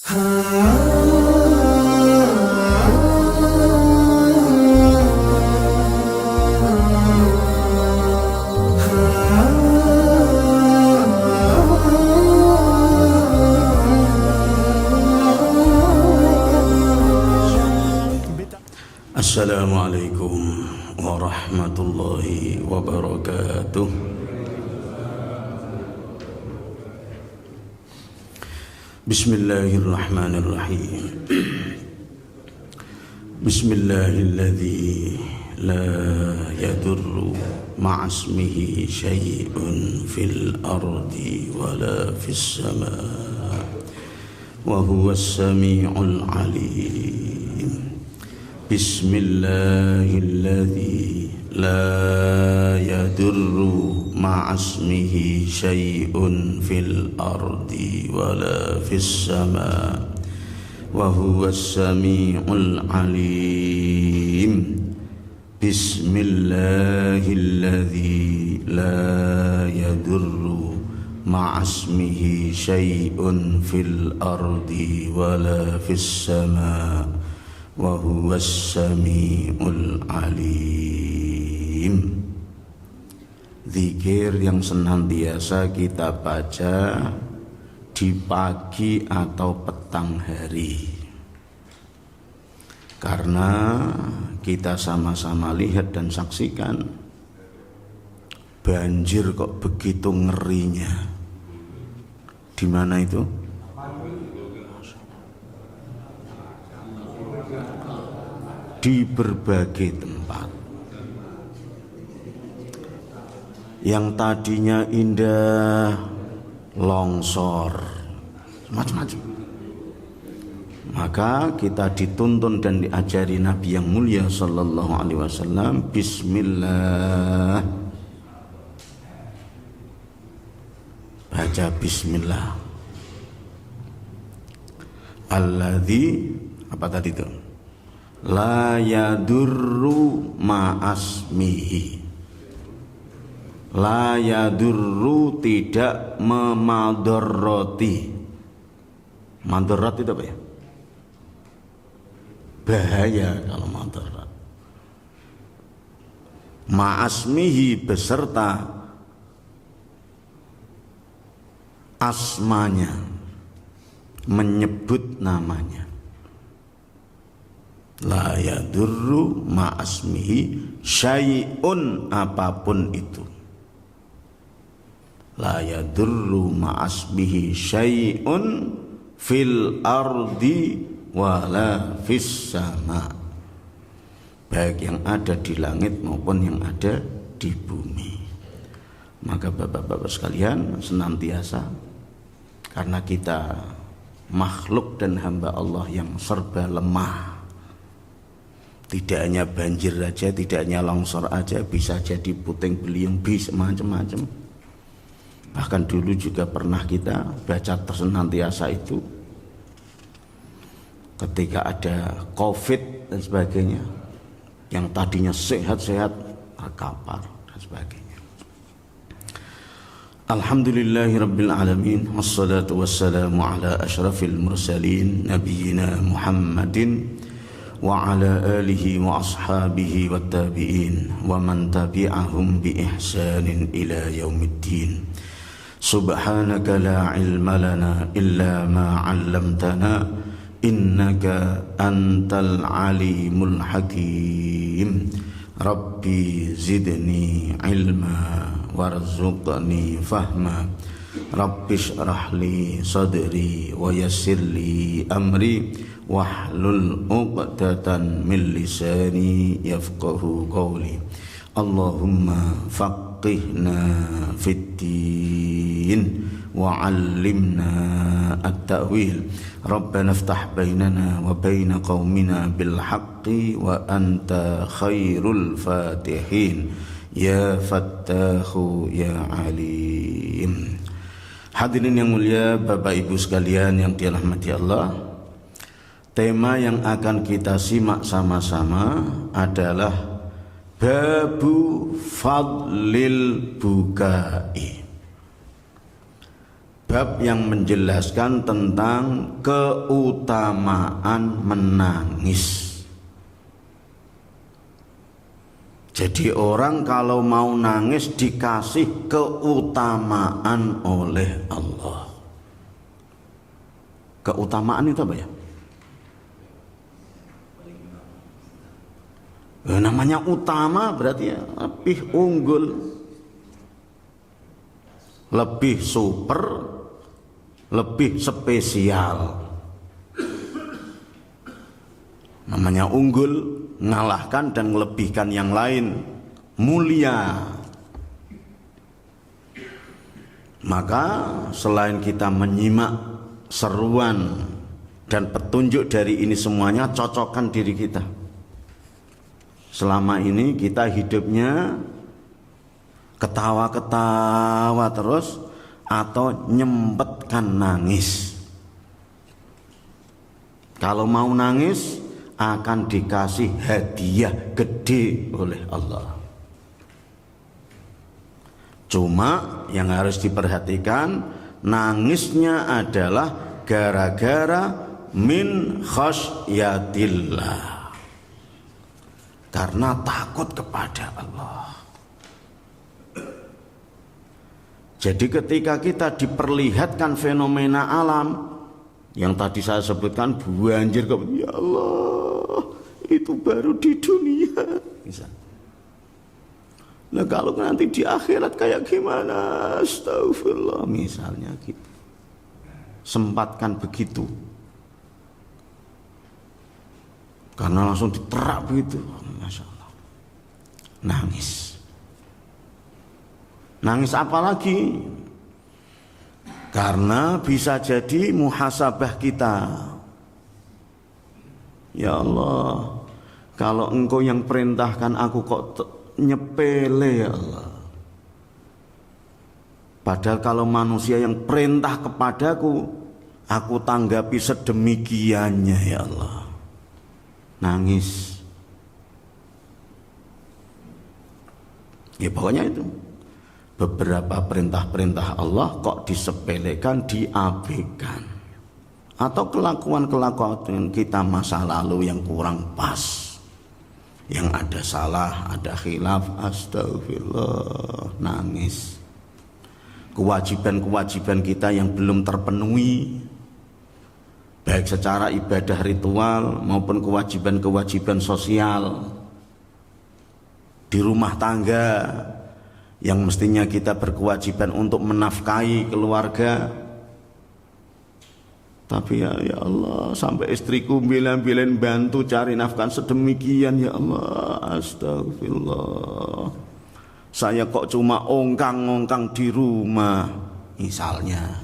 Assalamualaikum warahmatullahi wabarakatuh. Bismillahirrahmanirrahim. Bismillahilladzi la yadurru ma'asmihi syai'un fil ardi wala fis samaa wa huwas sami'ul alim. Bismillahilladzi la yadurru ma'asmihi syai'un fil ardi wala fis samaa wa huwas sami'ul alim. Bismillahilladzi la yadurru ma'asmihi syai'un fil ardi wala fis samaa wa huwas sami'ul alim. Zikir yang senantiasa kita baca di pagi atau petang hari, karena kita sama-sama lihat dan saksikan banjir kok begitu ngerinya. Di mana itu? Di berbagai tempat. Yang tadinya indah longsor, macam-macam. Maka kita dituntun dan diajari Nabi yang mulia sallallahu alaihi wasallam, bismillah. Baca bismillah. Alladzi apa tadi itu? La yadurru ma'asmihi. La yadurru tidak memadoroti. Madorot itu apa ya? Bahaya kalau madorot. Ma'asmihi beserta asmanya, menyebut namanya. La yadurru ma'asmihi syai'un, apapun itu. La yadurru ma'asmihi syai'un fil ardi wala fis sama, baik yang ada di langit maupun yang ada di bumi. Maka bapak-bapak sekalian, senantiasa, karena kita makhluk dan hamba Allah yang serba lemah, tidak hanya banjir saja, tidak hanya longsor aja, bisa jadi puting beliung, bisa macam-macam. Bahkan dulu juga pernah kita baca senantiasa itu ketika ada COVID dan sebagainya, yang tadinya sehat-sehat terkapar dan sebagainya. Alhamdulillahirabbil alamin, wassalatu wassalamu ala asyrafil mursalin nabiyyina Muhammadin wa ala alihi wa ashabihi wa tabi'in wa man tabi'ahum bi ihsanin ila yaumiddin. Subhanaka la ilma lana illa ma 'allamtana innaka antal alimul hakim. Rabbi zidni ilma warzuqni fahma. Rabbi shrah li sadri wa yassir li amri wahlul 'uqdatan min lisani yafqahu qawli. Allahumma faqihna fid din wa 'allimna at-ta'wil. Rabbana iftah bainana wa baina qaumina bil haqqi wa anta khairul fatihin ya fattahu ya alim. Hadirin yang mulia, Bapak Ibu sekalian yang dirahmati Allah, tema yang akan kita simak sama-sama adalah babu fadlil bukai. bab yang menjelaskan tentang keutamaan menangis. Jadi orang kalau mau nangis dikasih keutamaan oleh Allah. Keutamaan itu apa ya? Namanya utama berarti ya lebih unggul, lebih super, lebih spesial. Namanya unggul, mengalahkan dan melebihkan yang lain, mulia. Maka selain kita menyimak seruan dan petunjuk dari ini semuanya, cocokkan diri kita. Selama ini kita hidupnya ketawa-ketawa terus atau nyempetkan nangis. Kalau mau nangis akan dikasih hadiah gede oleh Allah. Cuma yang harus diperhatikan, nangisnya adalah gara-gara min khasyatillah, karena takut kepada Allah. Jadi ketika kita diperlihatkan fenomena alam yang tadi saya sebutkan, banjir, ya Allah, itu baru di dunia. Nah kalau nanti di akhirat kayak gimana? Astagfirullah, misalnya gitu. Sempatkan begitu, karena langsung diterak begitu, Masya Allah. Nangis. Nangis apa lagi? Karena bisa jadi muhasabah kita. Ya Allah, kalau Engkau yang perintahkan aku kok nyepele, ya Allah. Padahal kalau manusia yang perintah kepadaku, aku tanggapi sedemikiannya, ya Allah. Nangis. Ya pokoknya itu. Beberapa perintah-perintah Allah kok disepelekan, diabaikan. Atau kelakuan-kelakuan kita masa lalu yang kurang pas, yang ada salah, ada khilaf, astagfirullah, nangis. Kewajiban-kewajiban kita yang belum terpenuhi, baik secara ibadah ritual maupun kewajiban-kewajiban sosial di rumah tangga, yang mestinya kita berkewajiban untuk menafkahi keluarga, tapi ya Allah, sampai istriku bilang-bilang bantu cari nafkah sedemikian, ya Allah, astagfirullah. Saya kok cuma ongkang-ongkang di rumah, misalnya.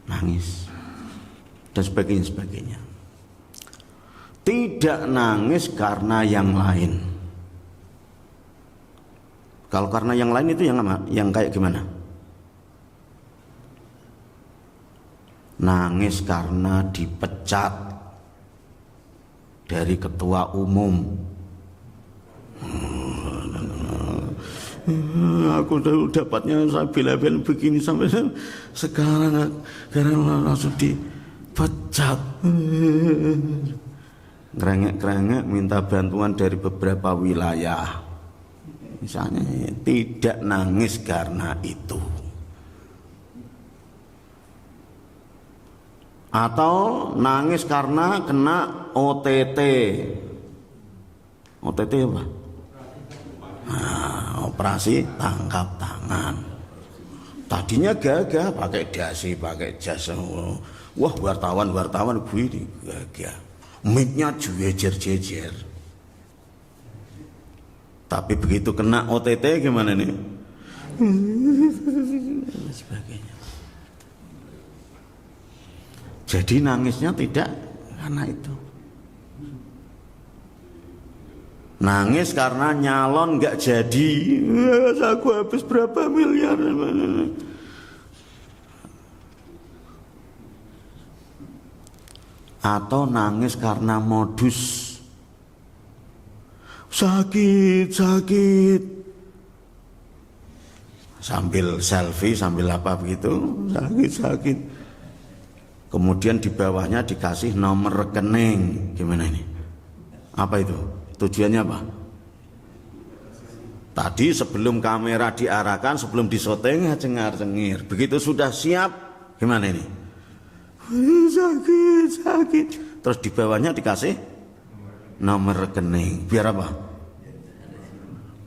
Nangis dan sebagainya. Tidak nangis karena yang lain. Kalau karena yang lain itu yang kayak gimana? Nangis karena dipecat dari ketua umum. Aku dapatnya saya bela-belain begini sampai sekarang langsung dipecat. Ngerengek-ngerengek minta bantuan dari beberapa wilayah. Misalnya tidak nangis karena itu. Atau nangis karena kena OTT. OTT apa? Nah, operasi tangkap tangan. Tadinya gagah pakai dasi, pakai jas. Wah, wartawan begini gagah. Mic-nya jejer-jejer. Tapi begitu kena OTT gimana nih? Sebagainya. Jadi nangisnya tidak karena itu. Nangis karena nyalon nggak jadi. Aku habis berapa miliar. Atau nangis karena modus. Sakit. sambil selfie, sambil apa begitu, sakit. Kemudian di bawahnya dikasih nomor rekening. Gimana ini? Apa itu? Tujuannya apa? Tadi sebelum kamera diarahkan, sebelum disyuting, cengar-cengir. Begitu sudah siap, gimana ini? Sakit. Terus di bawahnya dikasih nomor rekening. Biar apa?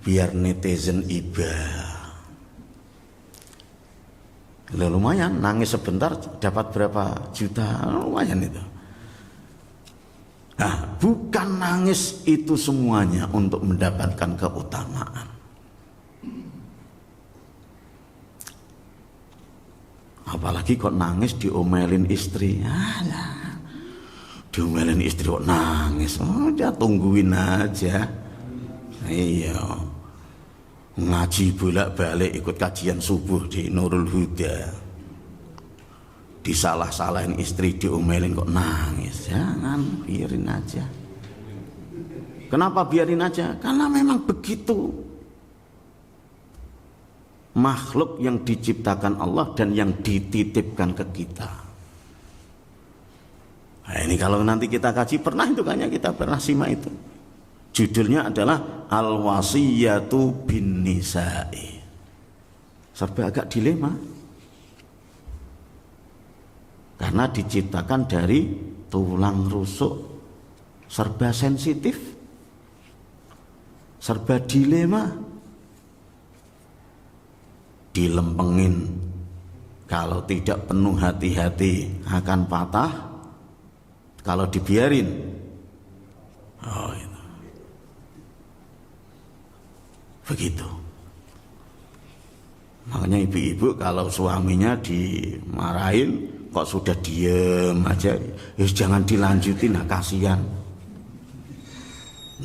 Biar netizen iba. Lumayan, nangis sebentar dapat berapa juta, lumayan itu. Nah, bukan nangis itu semuanya untuk mendapatkan keutamaan. Apalagi kok nangis diomelin istri. Diomelin istri kok nangis. Ya tungguin aja. Iya. Ngaji bolak-balik ikut kajian subuh di Nurul Huda. Disalah-salahin istri, diomelin kok nangis. Jangan, biarin aja. Kenapa biarin aja? Karena memang begitu makhluk yang diciptakan Allah dan yang dititipkan ke kita. Nah, ini kalau nanti kita kaji, pernah itu kayaknya kita pernah simak itu. Judulnya adalah Al-Wasiyatu bin Nisa'i. Serba agak dilema. Karena diciptakan dari tulang rusuk, serba sensitif, serba dilema. Dilempengin, kalau tidak penuh hati-hati akan patah, kalau dibiarin, itu. Begitu. Makanya ibu-ibu kalau suaminya dimarahin kok sudah diem aja, jangan dilanjutin, kasihan.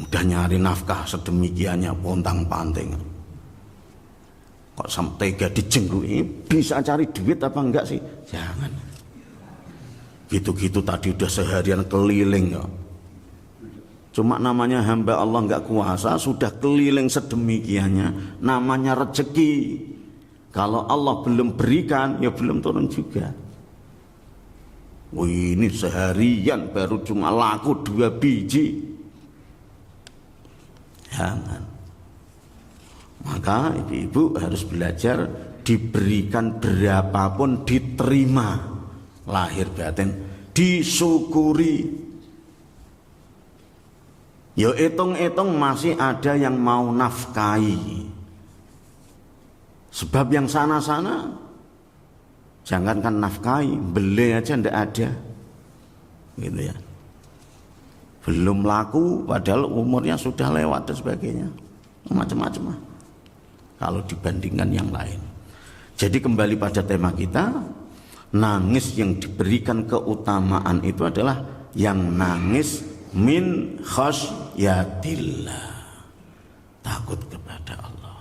Udah nyari nafkah sedemikiannya pontang-panting. Kok sampai tega dijenggui, bisa cari duit apa enggak sih? Jangan. Gitu-gitu tadi udah seharian keliling kok. Cuma namanya hamba Allah enggak kuasa, sudah keliling sedemikiannya, namanya rezeki. Kalau Allah belum berikan, ya belum turun juga. Wih, ini seharian baru cuma laku 2 biji. Jangan. Maka ibu-ibu harus belajar, diberikan berapapun diterima, lahir batin disyukuri. Ya hitung-hitung masih ada yang mau nafkahi. Sebab yang sana-sana jangankan nafkahi, beli aja ndak ada. Gitu ya. Belum laku padahal umurnya sudah lewat dan sebagainya. Macam-macam. Kalau dibandingkan yang lain. Jadi kembali pada tema kita, nangis yang diberikan keutamaan itu adalah yang nangis min khasyatillah, takut kepada Allah,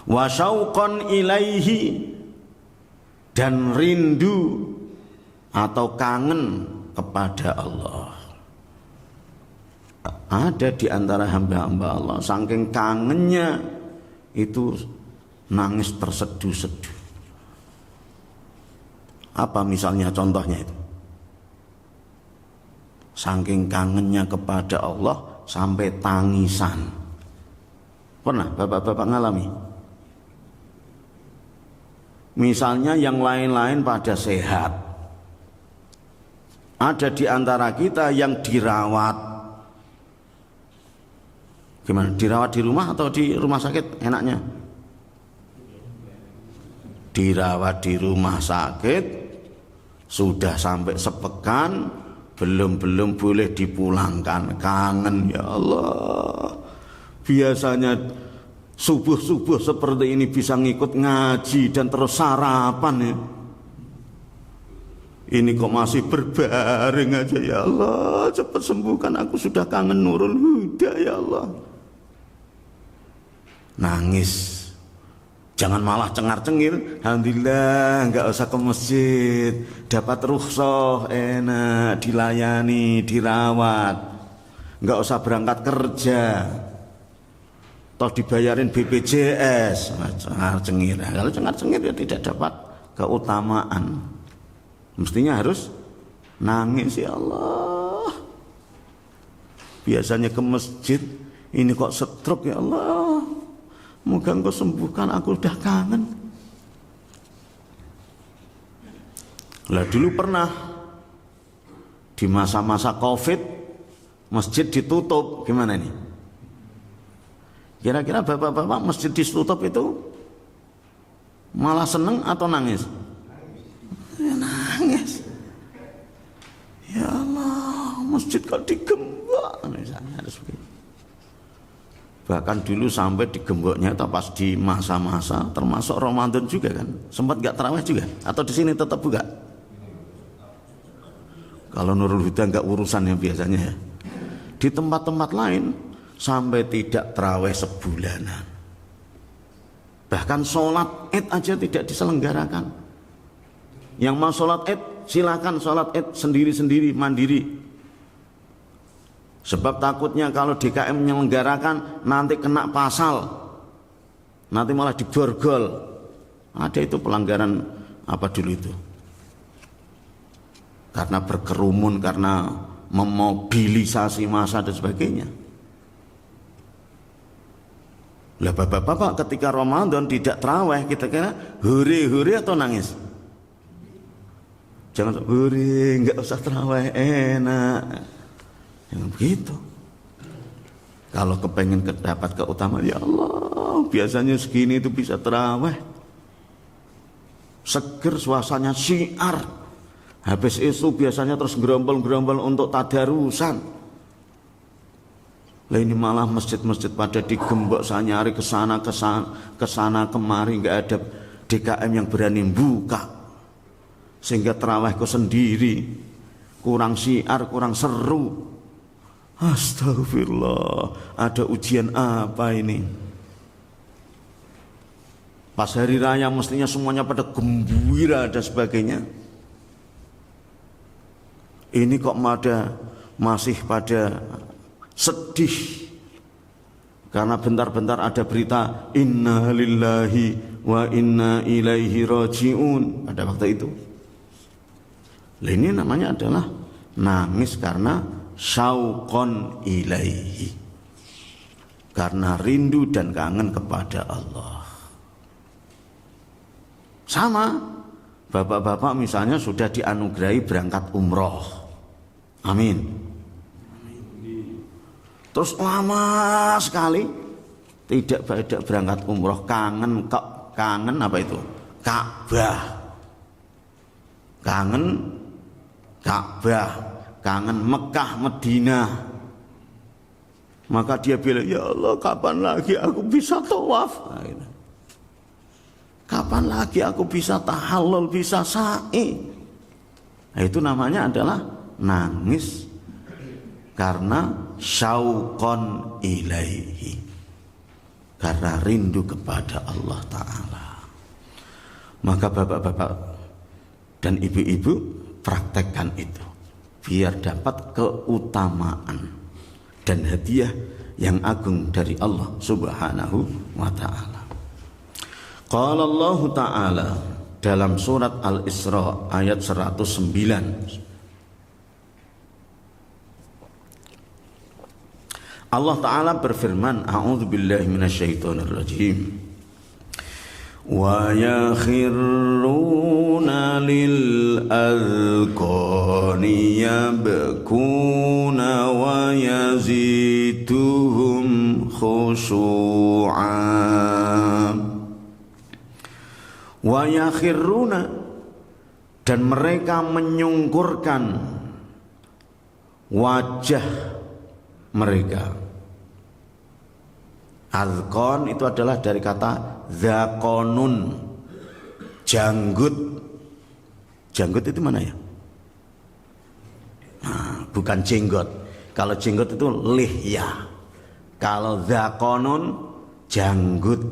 wa syauqan ilaihi, dan rindu atau kangen kepada Allah. Ada di antara hamba-hamba Allah saking kangennya itu nangis terseduh-seduh. Apa misalnya contohnya itu? Saking kangennya kepada Allah sampai tangisan. Pernah bapak-bapak ngalami? Misalnya yang lain-lain pada sehat, ada di antara kita yang dirawat. Gimana? Dirawat di rumah atau di rumah sakit enaknya? Dirawat di rumah sakit, sudah sampai sepekan, belum boleh dipulangkan, kangen. Ya Allah, biasanya subuh seperti ini bisa ngikut ngaji dan terus sarapan ya. Ini kok masih berbaring aja. Ya Allah, cepat sembuhkan aku, sudah kangen Nurul Huda. Ya Allah, nangis. Jangan malah cengar-cengir. Alhamdulillah enggak usah ke masjid, dapat rukhsah, enak, dilayani, dirawat, enggak usah berangkat kerja. toh dibayarin BPJS, cengar-cengir. Kalau cengar-cengir ya tidak dapat keutamaan. Mestinya harus nangis, ya Allah. Biasanya ke masjid, ini kok stroke, ya Allah. Moga Engkau sembuhkan, aku udah kangen. Lah dulu pernah di masa-masa Covid masjid ditutup, gimana nih? Kira-kira bapak-bapak masjid ditutup itu malah seneng atau nangis? Ya, nangis. Ya Allah, masjid kok digembok, misalnya harus begitu. Bahkan dulu sampai digemboknya itu pas di masa-masa termasuk Ramadan juga kan, sempat nggak tarawih juga, atau di sini tetap buka? Kalau Nurul Huda nggak urusannya biasanya ya. Di tempat-tempat lain sampai tidak tarawih sebulanan. Bahkan sholat Id aja tidak diselenggarakan. Yang mau sholat Id silakan sholat Id sendiri-sendiri mandiri. Sebab takutnya kalau DKM menyelenggarakan nanti kena pasal, nanti malah diborgol. Ada itu pelanggaran apa dulu itu? Karena berkerumun, karena memobilisasi massa dan sebagainya. Lah bapak-bapak ketika Ramadan tidak tarawih, kita kira huri-huri atau nangis? Jangan huri, nggak usah tarawih, enak. Jangan begitu. Kalau kepengen dapat keutamaan, ya Allah, biasanya segini itu bisa tarawih. Seger suasananya, syiar. Habis itu biasanya terus gerombol-gerombol untuk tadarusan. Lah ini malah masjid-masjid pada digembok, saya nyari kesana kemari, nggak ada DKM yang berani buka, sehingga tarawihku sendiri kurang syiar, kurang seru. Astagfirullah, ada ujian apa ini? Pas hari raya mestinya semuanya pada gembira dan sebagainya. Ini kok masih pada sedih karena bentar-bentar ada berita inna lillahi wa inna ilaihi raji'un pada waktu itu. Ini namanya adalah nangis karena syauqon ilaihi, karena rindu dan kangen kepada Allah. Sama bapak-bapak misalnya sudah dianugerahi berangkat umroh, amin. Terus lama sekali tidak berangkat umroh, kangen apa itu? Ka'bah. Kangen Ka'bah, kangen Mekah, Madinah. Maka dia bilang, ya Allah, kapan lagi aku bisa tawaf? Nah, gitu. Kapan lagi aku bisa tahallul, bisa sa'i? Nah, itu namanya adalah nangis karena syauqon ilaihi, karena rindu kepada Allah Ta'ala. Maka bapak-bapak dan ibu-ibu praktekkan itu biar dapat keutamaan dan hadiah yang agung dari Allah Subhanahu wa Ta'ala. Qala Allah Ta'ala dalam surat Al-Isra ayat 109, Allah Ta'ala berfirman, a'udzu billahi minasyaitonir rajim, wa yakhirruna lil azqani yabkuna wa yaziduhum khushu'a. Wa yakhirruna, dan mereka menyungkurkan wajah mereka. Azqan itu adalah dari kata zaqanun, janggut. Janggut itu mana ya? Nah, bukan jenggot. Kalau jenggot itu lihya. Kalau zaqanun, janggut.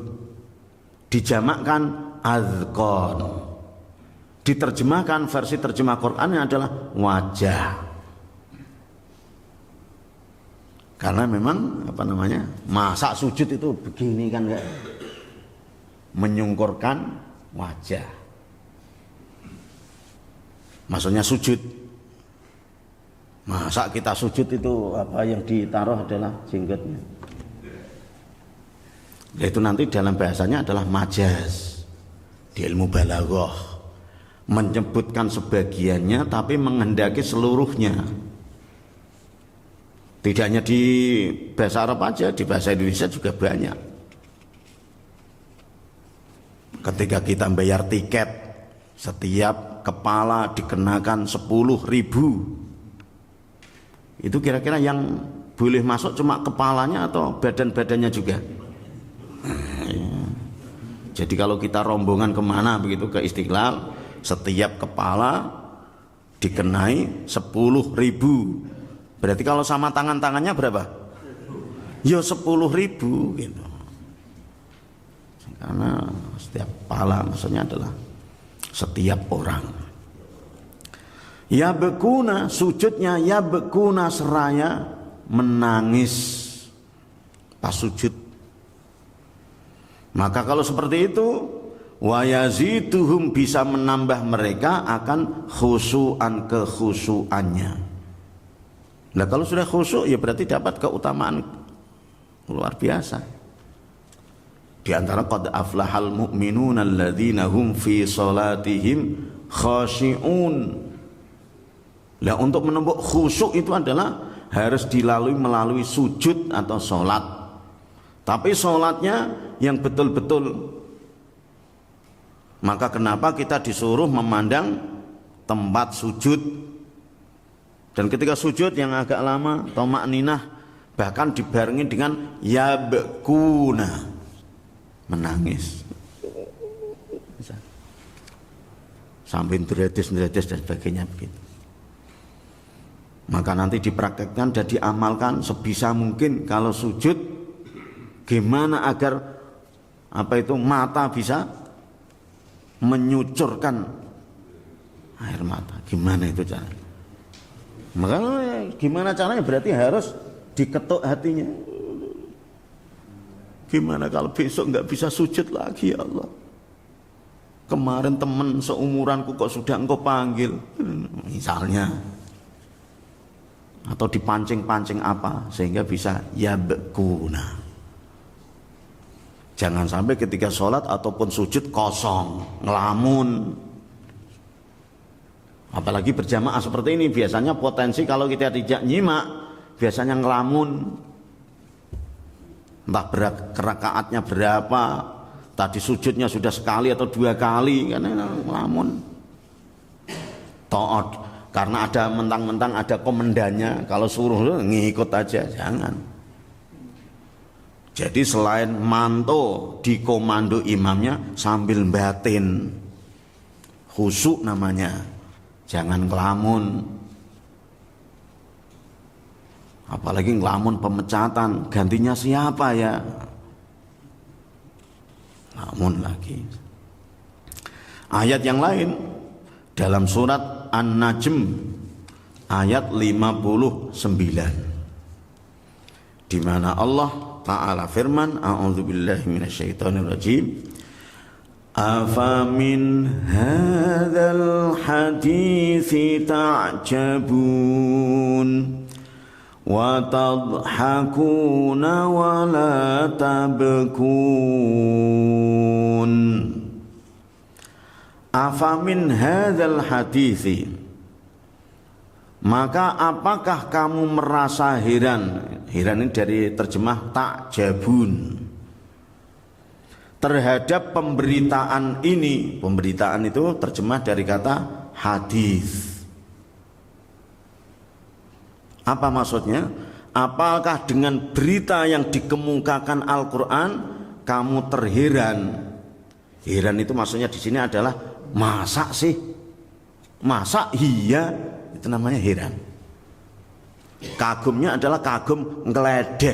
Dijamakkan azqan. Diterjemahkan, versi terjemah Qur'annya adalah wajah. Karena memang masa sujud itu begini kan enggak, menyungkurkan wajah. Maksudnya sujud. Masa kita sujud itu yang ditaruh adalah jenggotnya. Itu nanti dalam bahasanya adalah majaz. Di ilmu balaghah menyebutkan sebagiannya tapi menghendaki seluruhnya. Tidak hanya di bahasa Arab aja, di bahasa Indonesia juga banyak. Ketika kita bayar tiket, setiap kepala dikenakan 10.000. Itu kira-kira yang boleh masuk cuma kepalanya atau badan-badannya juga? Jadi kalau kita rombongan kemana begitu ke Istiqlal, setiap kepala dikenai 10.000. Berarti kalau sama tangan-tangannya berapa? Ya 10.000 gitu. Karena setiap kepala maksudnya adalah setiap orang. Ya bekuna, sujudnya ya bekuna seraya menangis pas sujud. Maka kalau seperti itu, wa yazituhum bisa menambah mereka akan khusyu'an kekhusyu'annya. Nah kalau sudah khusyuk ya berarti dapat keutamaan luar biasa. Di antara qad aflahal mu'minuna alladzina hum fi salatihim khashi'un. Nah untuk menempuh khusyuk itu adalah harus dilalui melalui sujud atau sholat. Tapi sholatnya yang betul-betul. Maka kenapa kita disuruh memandang tempat sujud? Dan ketika sujud yang agak lama, thama'ninah bahkan dibarengi dengan yabkuna, menangis. Sampai dredes dan sebagainya begitu. Maka nanti dipraktekkan dan diamalkan sebisa mungkin kalau sujud gimana agar mata bisa menyucurkan air mata. Gimana itu caranya? Maka gimana caranya? Berarti harus diketuk hatinya. Gimana kalau besok nggak bisa sujud lagi ya Allah? Kemarin teman seumuranku kok sudah engkau panggil, misalnya, atau dipancing-pancing apa sehingga bisa yabkuna. Jangan sampai ketika sholat ataupun sujud kosong, ngelamun. Apalagi berjamaah seperti ini, biasanya potensi kalau kita tidak nyimak, biasanya ngelamun. Entah rakaatnya berapa, tadi sujudnya sudah sekali atau 2 kali, karena ngelamun. Ta'ad, karena ada mentang-mentang ada komandannya, kalau suruh ngikut aja, jangan. Jadi selain manto di komando imamnya sambil batin, khusyuk namanya. Jangan ngelamun. Apalagi ngelamun pemecatan, gantinya siapa ya? Ngelamun lagi. Ayat yang lain dalam surat An-Najm ayat 59, di mana Allah Ta'ala firman, a'udzubillahi minasyaitonirrajim. Afamin hadzal hadithi ta'jabun wa tadhakuna wa la tabkun. Afamin hadzal hadithi, maka apakah kamu merasa heran? Heran ini dari terjemah ta'jabun, terhadap pemberitaan ini. Pemberitaan itu terjemah dari kata hadis. Apa maksudnya? Apakah dengan berita yang dikemukakan Al-Quran kamu terheran? Heran itu maksudnya di sini adalah masa sih? Masa iya? Itu namanya heran. Kagumnya adalah kagum ngeledek.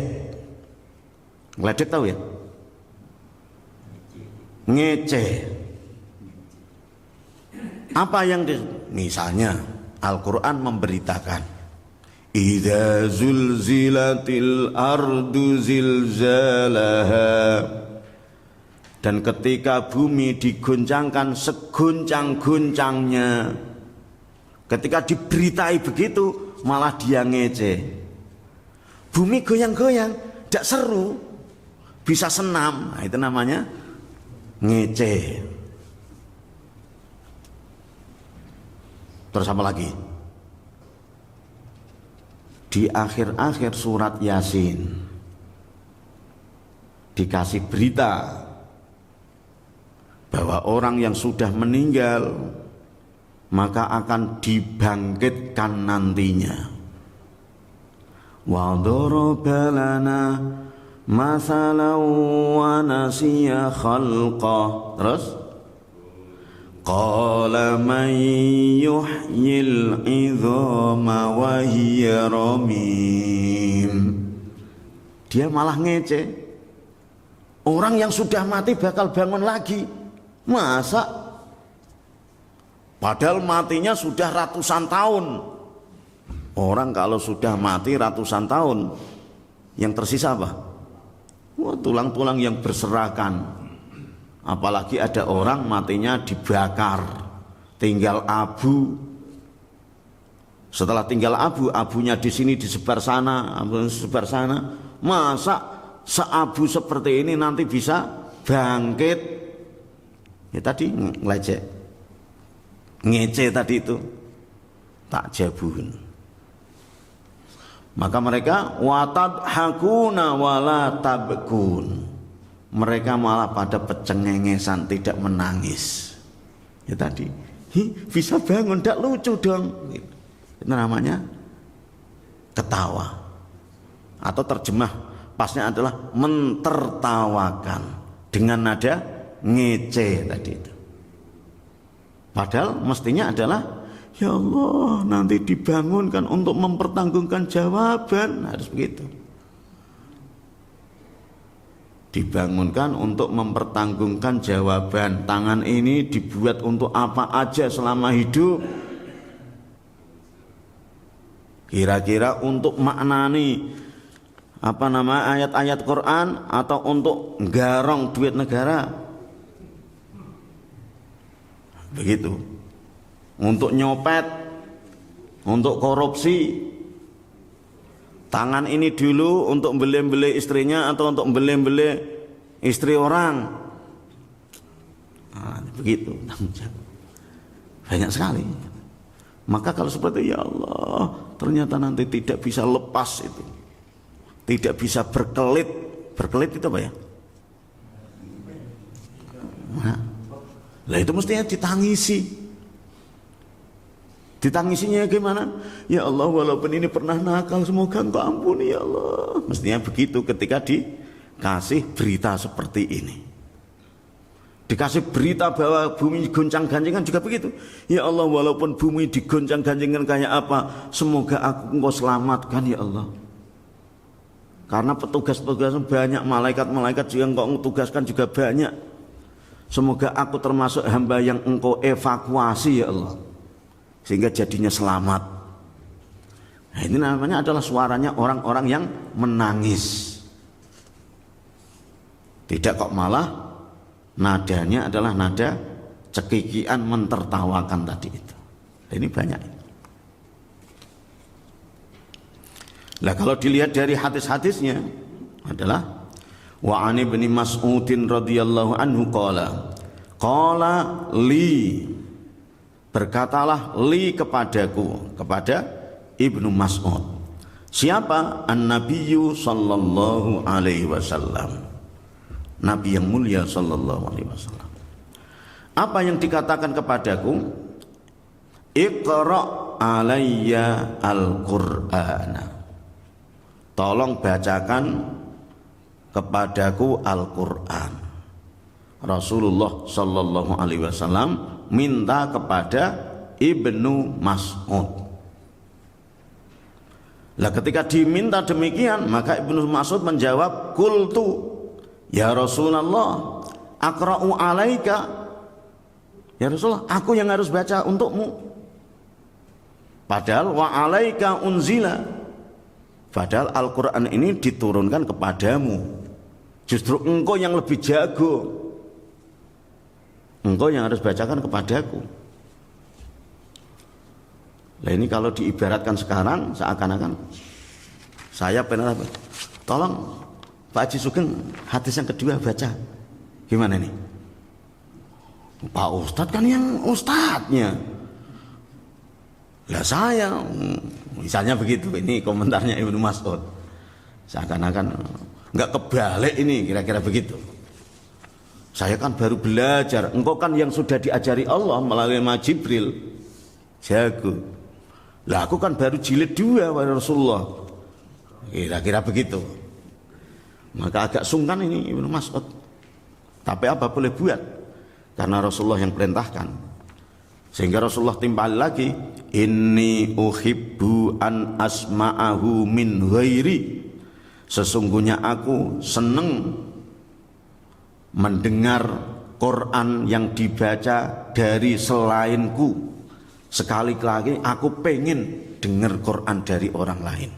Ngeledek tahu ya? Ngece. Apa yang misalnya Al-Quran memberitakan idza zulzilatil ardu zilzalaha, dan ketika bumi digoncangkan seguncang-guncangnya. Ketika diberitai begitu malah dia ngece. Bumi goyang-goyang tidak seru, bisa senam. Nah, itu namanya ngece. Terus apa lagi? Di akhir-akhir surat Yasin dikasih berita bahwa orang yang sudah meninggal maka akan dibangkitkan nantinya. Wa daraba lana masalan wa nasiya khalqah. Terus qala man yuhyil idhama wa hiya ramim. Dia malah ngece. Orang yang sudah mati bakal bangun lagi. Masa? Padahal matinya sudah ratusan tahun. Orang kalau sudah mati ratusan tahun, yang tersisa apa? Wah, tulang-tulang yang berserakan. Apalagi ada orang matinya dibakar, tinggal abu. Setelah tinggal abu, abunya di sini disebar sana, disebar sana. Masa seabu seperti ini nanti bisa bangkit? Ya tadi ngelecek. Ngece tadi itu tak jabun. Maka mereka watadhakuna wala tabkun. Mereka malah pada pecengengesan, tidak menangis. Ya tadi, bisa bangun, tidak lucu dong. Itu namanya ketawa. Atau terjemah pasnya adalah mentertawakan dengan nada ngece tadi itu. Padahal mestinya adalah, ya Allah, nanti dibangunkan untuk mempertanggungan jawaban. Harus begitu. Dibangunkan untuk mempertanggungan jawaban. Tangan ini dibuat untuk apa aja selama hidup. Kira-kira untuk maknani ayat-ayat Quran atau untuk garong duit negara. Begitu. Untuk nyopet, untuk korupsi. Tangan ini dulu untuk beli-beli istrinya atau untuk beli-beli istri orang. Nah, begitu. Banyak sekali. Maka kalau seperti ya Allah, ternyata nanti tidak bisa lepas itu. Tidak bisa berkelit. Berkelit itu apa ya? Nah, lah itu mestinya ditangisi. Ditangisinya gimana? Ya Allah, walaupun ini pernah nakal, semoga Engkau ampuni ya Allah. Mestinya begitu ketika dikasih berita seperti ini. Dikasih berita bahwa bumi goncang-ganjingan juga begitu. Ya Allah, walaupun bumi digoncang-ganjingan kayak apa, semoga Engkau selamatkan ya Allah. Karena petugas-petugas banyak, malaikat-malaikat juga Engkau tugaskan juga banyak. Semoga aku termasuk hamba yang Engkau evakuasi ya Allah, sehingga jadinya selamat. Nah, ini namanya adalah suaranya orang-orang yang menangis. Tidak kok malah nadanya adalah nada cekikian, mentertawakan tadi itu. Ini banyak. Lah kalau dilihat dari hadis-hadisnya adalah wa an ibni Mas'udin radhiyallahu anhu qala li, berkatalah li kepadaku, kepada Ibnu Mas'ud. Siapa? An-Nabiyyu sallallahu alaihi wasallam, Nabi yang mulia sallallahu alaihi wasallam. Apa yang dikatakan kepadaku? Iqra alayya al-Qur'ana, tolong bacakan kepadaku Al-Quran. Rasulullah sallallahu alaihi wasallam minta kepada Ibnu Mas'ud. Lah ketika diminta demikian, maka Ibnu Mas'ud menjawab, qultu ya Rasulullah aqra'u alaika. Ya Rasulullah, aku yang harus baca untukmu. Padahal wa alaika unzila, Padahal Al-Quran ini diturunkan kepadamu. Justru engkau yang lebih jago. Engkau yang harus bacakan kepadaku. Nah ini kalau diibaratkan sekarang seakan-akan saya pernah, tolong Pak Haji Sugeng hadis yang kedua baca. Gimana nih? Pak Ustadz kan yang ustadznya. Lah saya, misalnya begitu, ini komentarnya Ibnu Mas'ud. Seakan-akan nggak kebalik ini, kira-kira begitu. Saya kan baru belajar, engkau kan yang sudah diajari Allah melalui Jibril. Jago. Lah aku kan baru jilid 2 wahai Rasulullah. Kira-kira begitu. Maka agak sungkan ini Ibnu Mas'ud. Tapi apa boleh buat? Karena Rasulullah yang perintahkan. Sehingga Rasulullah timbal lagi, inni uhibbu an asma'ahu min ghairi. Sesungguhnya aku senang mendengar Quran yang dibaca dari selainku. Sekali lagi aku pengen dengar Quran dari orang lain.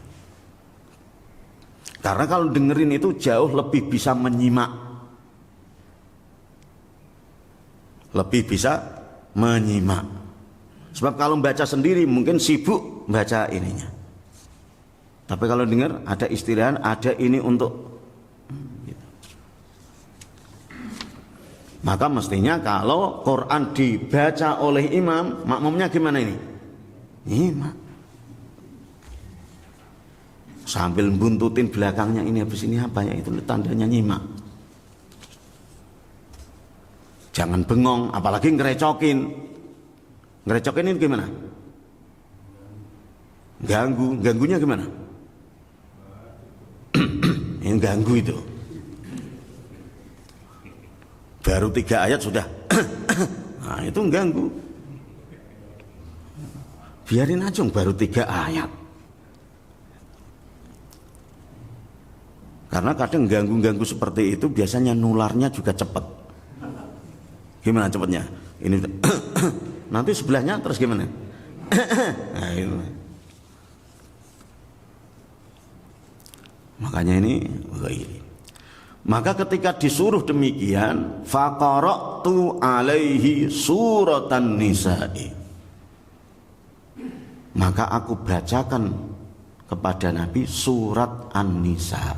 Karena kalau dengerin itu jauh lebih bisa menyimak. Lebih bisa menyimak. Sebab kalau baca sendiri mungkin sibuk baca ininya. Tapi kalau dengar ada istirahat, ada ini untuk gitu. Maka mestinya kalau Quran dibaca oleh imam, makmumnya gimana ini? Nyimak. Sambil buntutin belakangnya, ini habis ini apa ya, itu tandanya nyimak. Jangan bengong, apalagi ngerecokin. Ngerecokin ini gimana? Ganggunya gimana? Ini ganggu itu. Baru 3 ayat sudah. Nah itu ganggu. Biarin aja baru 3 ayat. Karena kadang ganggu-ganggu seperti itu biasanya nularnya juga cepat. Gimana cepatnya? Ini nanti sebelahnya terus gimana? Nah, itu. Makanya ini. Maka ketika disuruh demikian, faqara'tu alaihi suratan nisa'i. Maka aku bacakan kepada Nabi surat An-Nisa.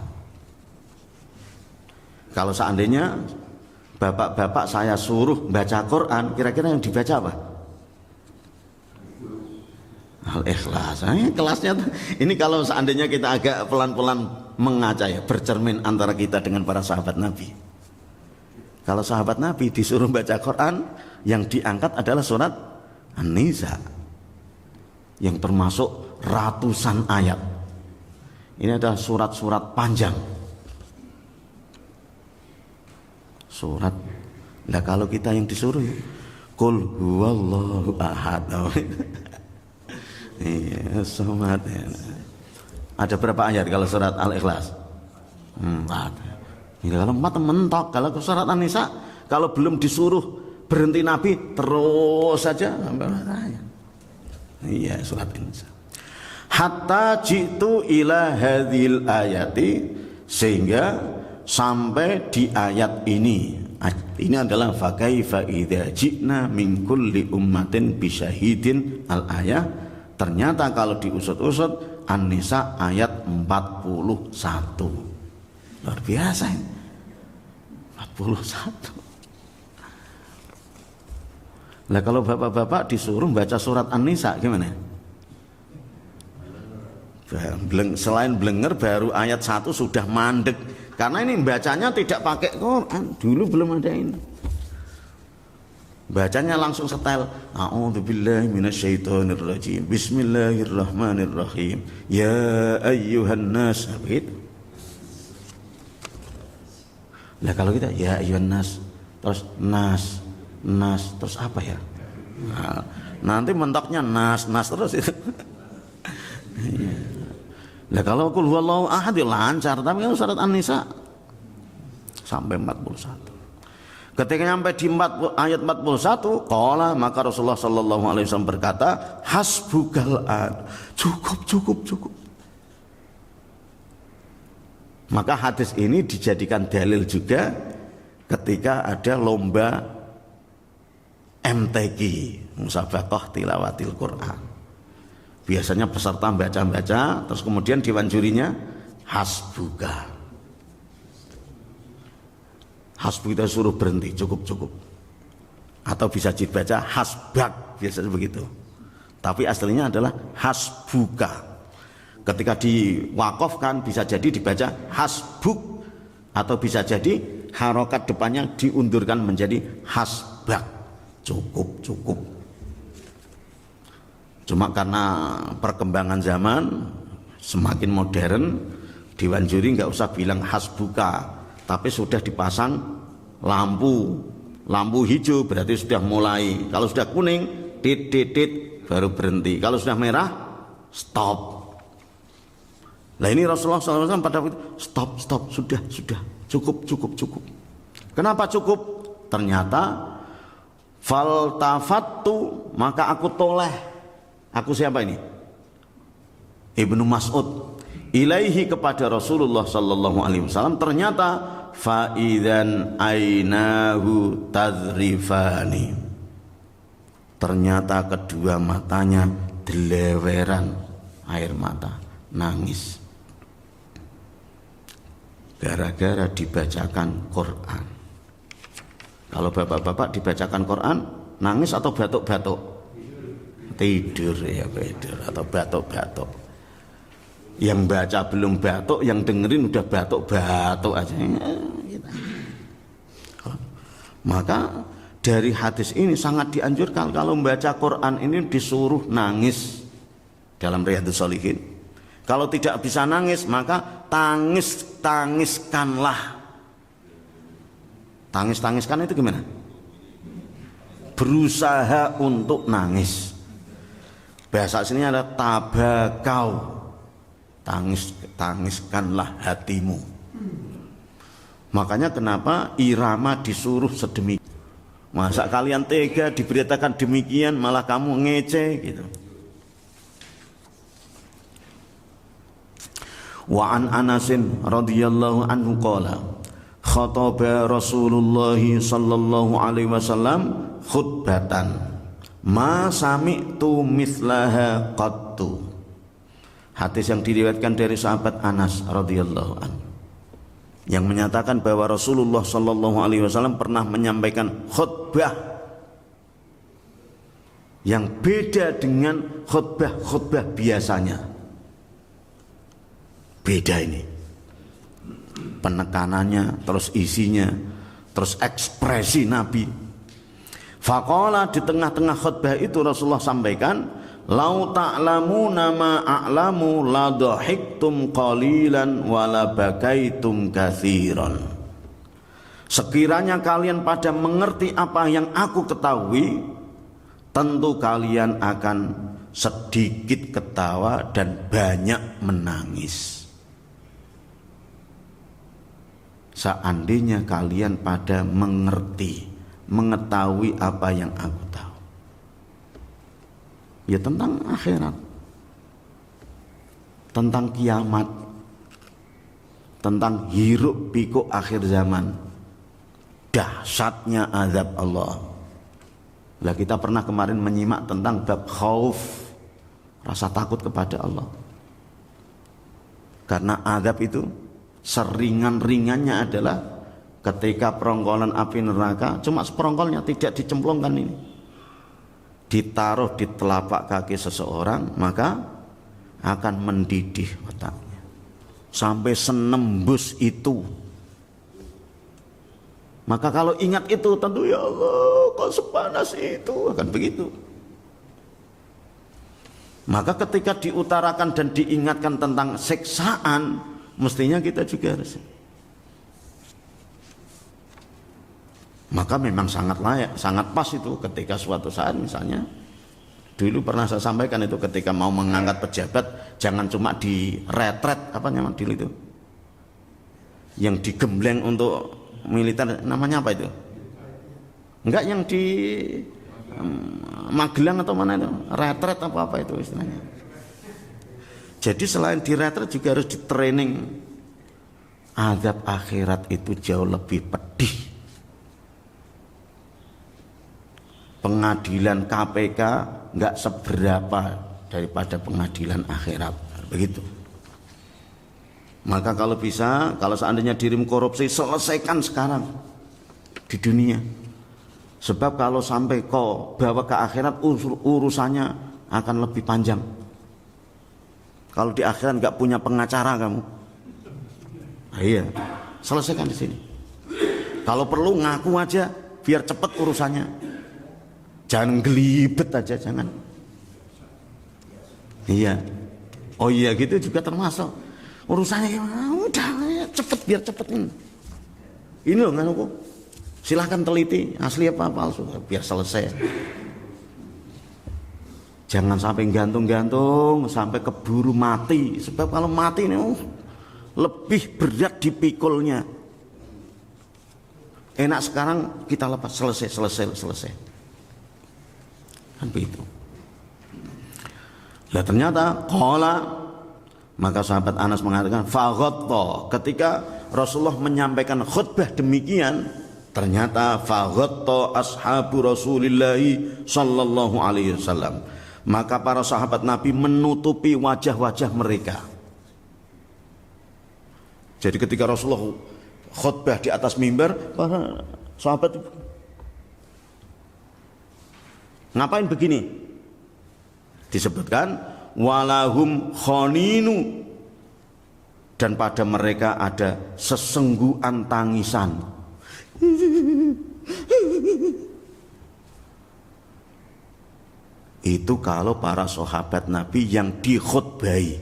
Kalau seandainya bapak-bapak saya suruh baca Quran, kira-kira yang dibaca apa? Al-Ikhlas. Kelasnya ini kalau seandainya kita agak pelan-pelan mengaca ya, bercermin antara kita dengan para sahabat Nabi. Kalau sahabat Nabi disuruh baca Quran, yang diangkat adalah surat An-Nisa, yang termasuk ratusan ayat. Ini adalah surat-surat panjang. Surat. Nah kalau kita yang disuruh, Qul huwallahu ahad. Iya, somat. Ada berapa ayat kalau surat Al-Ikhlas? 4. Ini kalau 4 mentok. Kalau surat An-Nisa, kalau belum disuruh berhenti Nabi, terus saja sampai ayat. Iya, surat An-Nisa. Hatta jitu ila hadhil ayati, sehingga sampai di ayat ini. Ini adalah fa kaifa idza ji'na min kulli ummatin bisyahidin al-ayah. Ternyata kalau diusut-usut An-Nisa ayat 41. Luar biasa ini. 41. Nah kalau bapak-bapak disuruh baca surat An-Nisa gimana? Selain blenger baru ayat 1 sudah mandek. Karena ini bacanya tidak pakai Quran. Dulu belum ada ini. Bacanya langsung setel. A'udzubillahi minasyaitonirrajim. Bismillahirrahmanirrahim. Ya ayyuhan nas. Begitu. Lah kalau kita ya ayyuhan nas, terus nas, terus apa ya? Nah, nanti mentoknya nas terus itu. Lah kalau qul huwallahu ahad ya lancar, tapi kalau surat An-Nisa sampai 41. Ketika sampai di ayat 41, qala, maka Rasulullah sallallahu alaihi wasallam berkata, hasbukal an. Cukup. Maka hadis ini dijadikan dalil juga ketika ada lomba MTQ, musabaqah tilawatil Quran. Biasanya peserta baca-baca, terus kemudian dewan jurinya hasbuka. Hasbu kita suruh berhenti, cukup. Atau bisa dibaca hasbak, biasanya begitu. Tapi aslinya adalah hasbuka. Ketika diwakafkan bisa jadi dibaca hasbuk, atau bisa jadi harokat depannya diundurkan menjadi hasbak. Cukup. Cuma karena perkembangan zaman semakin modern, dewan juri nggak usah bilang hasbuka, tapi sudah dipasang lampu hijau berarti sudah mulai. Kalau sudah kuning, tit baru berhenti. Kalau sudah merah, stop. Nah ini Rasulullah SAW pada waktu itu stop, sudah, cukup. Kenapa cukup? Ternyata faltafattu, maka aku toleh. Aku siapa ini? Ibnu Mas'ud. Ilaihi, kepada Rasulullah sallallahu alaihi wasallam. Ternyata faidan ainahu tadrifani. Ternyata kedua matanya deleweran air mata, nangis. Gara-gara dibacakan Quran. Kalau bapak-bapak dibacakan Quran, nangis atau batuk-batuk? Tidur atau batuk-batuk. Yang baca belum batuk, yang dengerin udah batuk-batuk aja. Maka dari hadis ini sangat dianjurkan kalau membaca Quran ini disuruh nangis dalam Riyadhus Shalihin. Kalau tidak bisa nangis maka tangiskanlah. Tangiskan itu gimana? Berusaha untuk nangis. Bahasa sini ada tabakau. Tangiskanlah hatimu. Makanya kenapa irama disuruh sedemikian. Masa kalian tega diberitakan demikian malah kamu ngece gitu. Wa an Anasin radhiyallahu anhu qala khataba Rasulullah sallallahu alaihi wasallam khutbatan ma sami'tu mithlaha qattu. Hadis yang diriwayatkan dari sahabat Anas radhiyallahu anhu yang menyatakan bahwa Rasulullah sallallahu alaihi wasallam pernah menyampaikan khutbah yang beda dengan khutbah biasanya. Beda ini penekanannya, terus isinya, terus ekspresi Nabi. Faqala, di tengah-tengah khutbah itu Rasulullah sampaikan, lau ta'lamuna ma a'lamu la dhahiktum qalilan wa la bakaitum katsiran. Sekiranya kalian pada mengerti apa yang aku ketahui, tentu kalian akan sedikit ketawa dan banyak menangis. Seandainya kalian pada mengerti, mengetahui apa yang aku tahu, ya tentang akhirat, tentang kiamat, tentang hiruk pikuk akhir zaman, dahsyatnya azab Allah. Lah kita pernah kemarin menyimak tentang bab khauf, rasa takut kepada Allah. Karena azab itu seringan-ringannya adalah ketika perongkolan api neraka cuma seperongkolnya, tidak dicemplungkan ini, ditaruh di telapak kaki seseorang, maka akan mendidih otaknya sampai senembus itu. Maka kalau ingat itu tentu ya Allah kok sepanas itu, akan begitu. Maka ketika diutarakan dan diingatkan tentang siksaan, mestinya kita juga harus. Maka memang sangat layak, sangat pas itu ketika suatu saat misalnya, dulu pernah saya sampaikan itu ketika mau mengangkat pejabat, jangan cuma di retret, apa namanya dulu itu, yang digembleng untuk militer, namanya apa itu? Enggak, yang di Magelang atau mana itu, retret apa itu istilahnya. Jadi selain di retret juga harus di training azab akhirat itu jauh lebih pedih. Pengadilan KPK nggak seberapa daripada pengadilan akhirat, begitu. Maka kalau bisa, kalau seandainya dirimu korupsi, selesaikan sekarang di dunia. Sebab kalau sampai kau bawa ke akhirat, urusannya akan lebih panjang. Kalau di akhirat nggak punya pengacara kamu, nah, iya, selesaikan di sini. Kalau perlu ngaku aja, biar cepat urusannya. Jangan gelibet aja, jangan. Iya, oh iya gitu juga termasuk. Urusannya gimana? Udah cepet, biar cepet ini. Ini loh nganuku. Silahkan teliti asli apa palsu, biar selesai. Jangan sampai gantung-gantung, sampai keburu mati. Sebab kalau mati ini lebih berat dipikulnya. Enak sekarang kita lepas, selesai. Kan begitu. Lah ternyata maka sahabat Anas mengatakan faghatta, ketika Rasulullah menyampaikan khutbah demikian, ternyata faghatta ashabu Rasulillah sallallahu alaihi wasallam, maka para sahabat Nabi menutupi wajah-wajah mereka. Jadi ketika Rasulullah khutbah di atas mimbar, para sahabat ngapain begini? Disebutkan walahum khoninu, dan pada mereka ada sesenggukan tangisan. Itu kalau para sahabat Nabi yang dikhutbahi.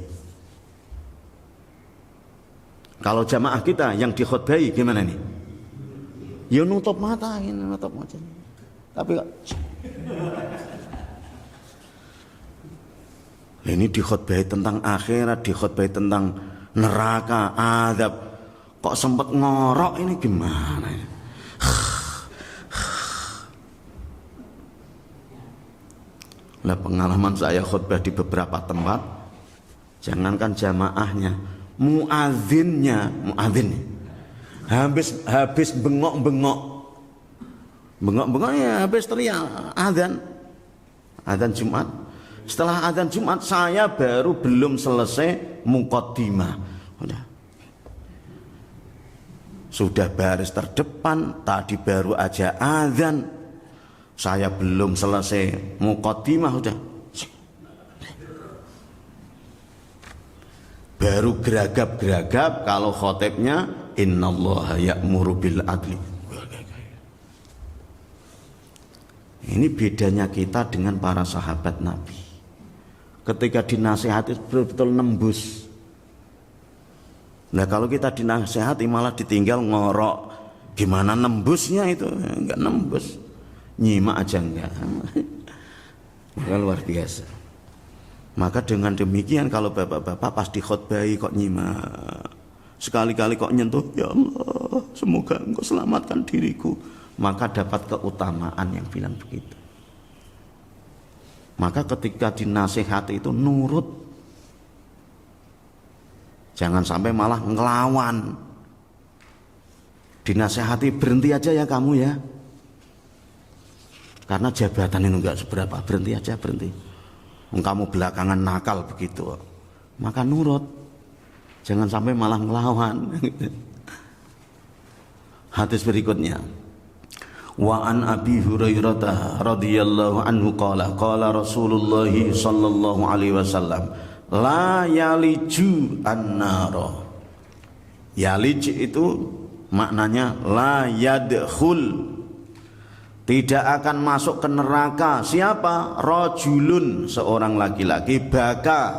Kalau jamaah kita yang dikhutbahi gimana nih? Ya nutup mata, nutup mata. Tapi ini dikhutbahi tentang akhirat, dikhutbahi tentang neraka, azab. Kok sempat ngorok, ini gimana ya? Lah pengalaman saya khutbah di beberapa tempat, jangankan jamaahnya, muadzinnya habis bengok ya, habis teriak azan Jumat. Setelah azan Jumat saya baru belum selesai muqaddimah. Sudah baris terdepan, tadi baru aja azan. Saya belum selesai muqaddimah udah. Baru geragap-geragap kalau khotibnya innallaha ya'muru bil adli. Ini bedanya kita dengan para sahabat Nabi. Ketika dinasihati betul-betul nembus. Nah kalau kita dinasihati malah ditinggal ngorok, gimana nembusnya itu? Enggak nembus, nyimak aja enggak. Maka luar biasa. Maka dengan demikian kalau bapak-bapak pas dikhotbahi kok nyimak, sekali-kali kok nyentuh, ya Allah semoga engkau selamatkan diriku, maka dapat keutamaan yang bilang begitu. Maka ketika dinasihati itu nurut, jangan sampai malah ngelawan. Dinasihati berhenti aja ya kamu ya, karena jabatan itu enggak seberapa, berhenti aja, berhenti. Kamu belakangan nakal begitu, maka nurut, jangan sampai malah ngelawan. Hadis berikutnya, wa an Abi Hurairah radhiyallahu anhu qala Rasulullah sallallahu alaihi wasallam la yaliju an-nara. Yalij itu maknanya la yadkhul, tidak akan masuk ke neraka. Siapa? Rajulun, seorang laki-laki, baka,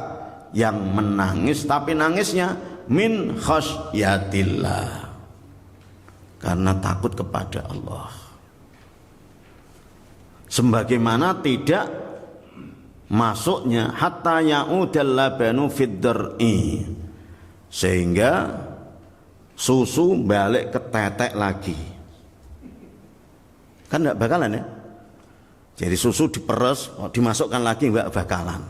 yang menangis, tapi nangisnya min khasyatillah, karena takut kepada Allah. Sebagaimana tidak masuknya hatta ya'udal labanu fid dar'i, sehingga susu balik ke tetek lagi. Kan enggak bakalan ya. Jadi susu diperes, dimasukkan lagi enggak bakalan.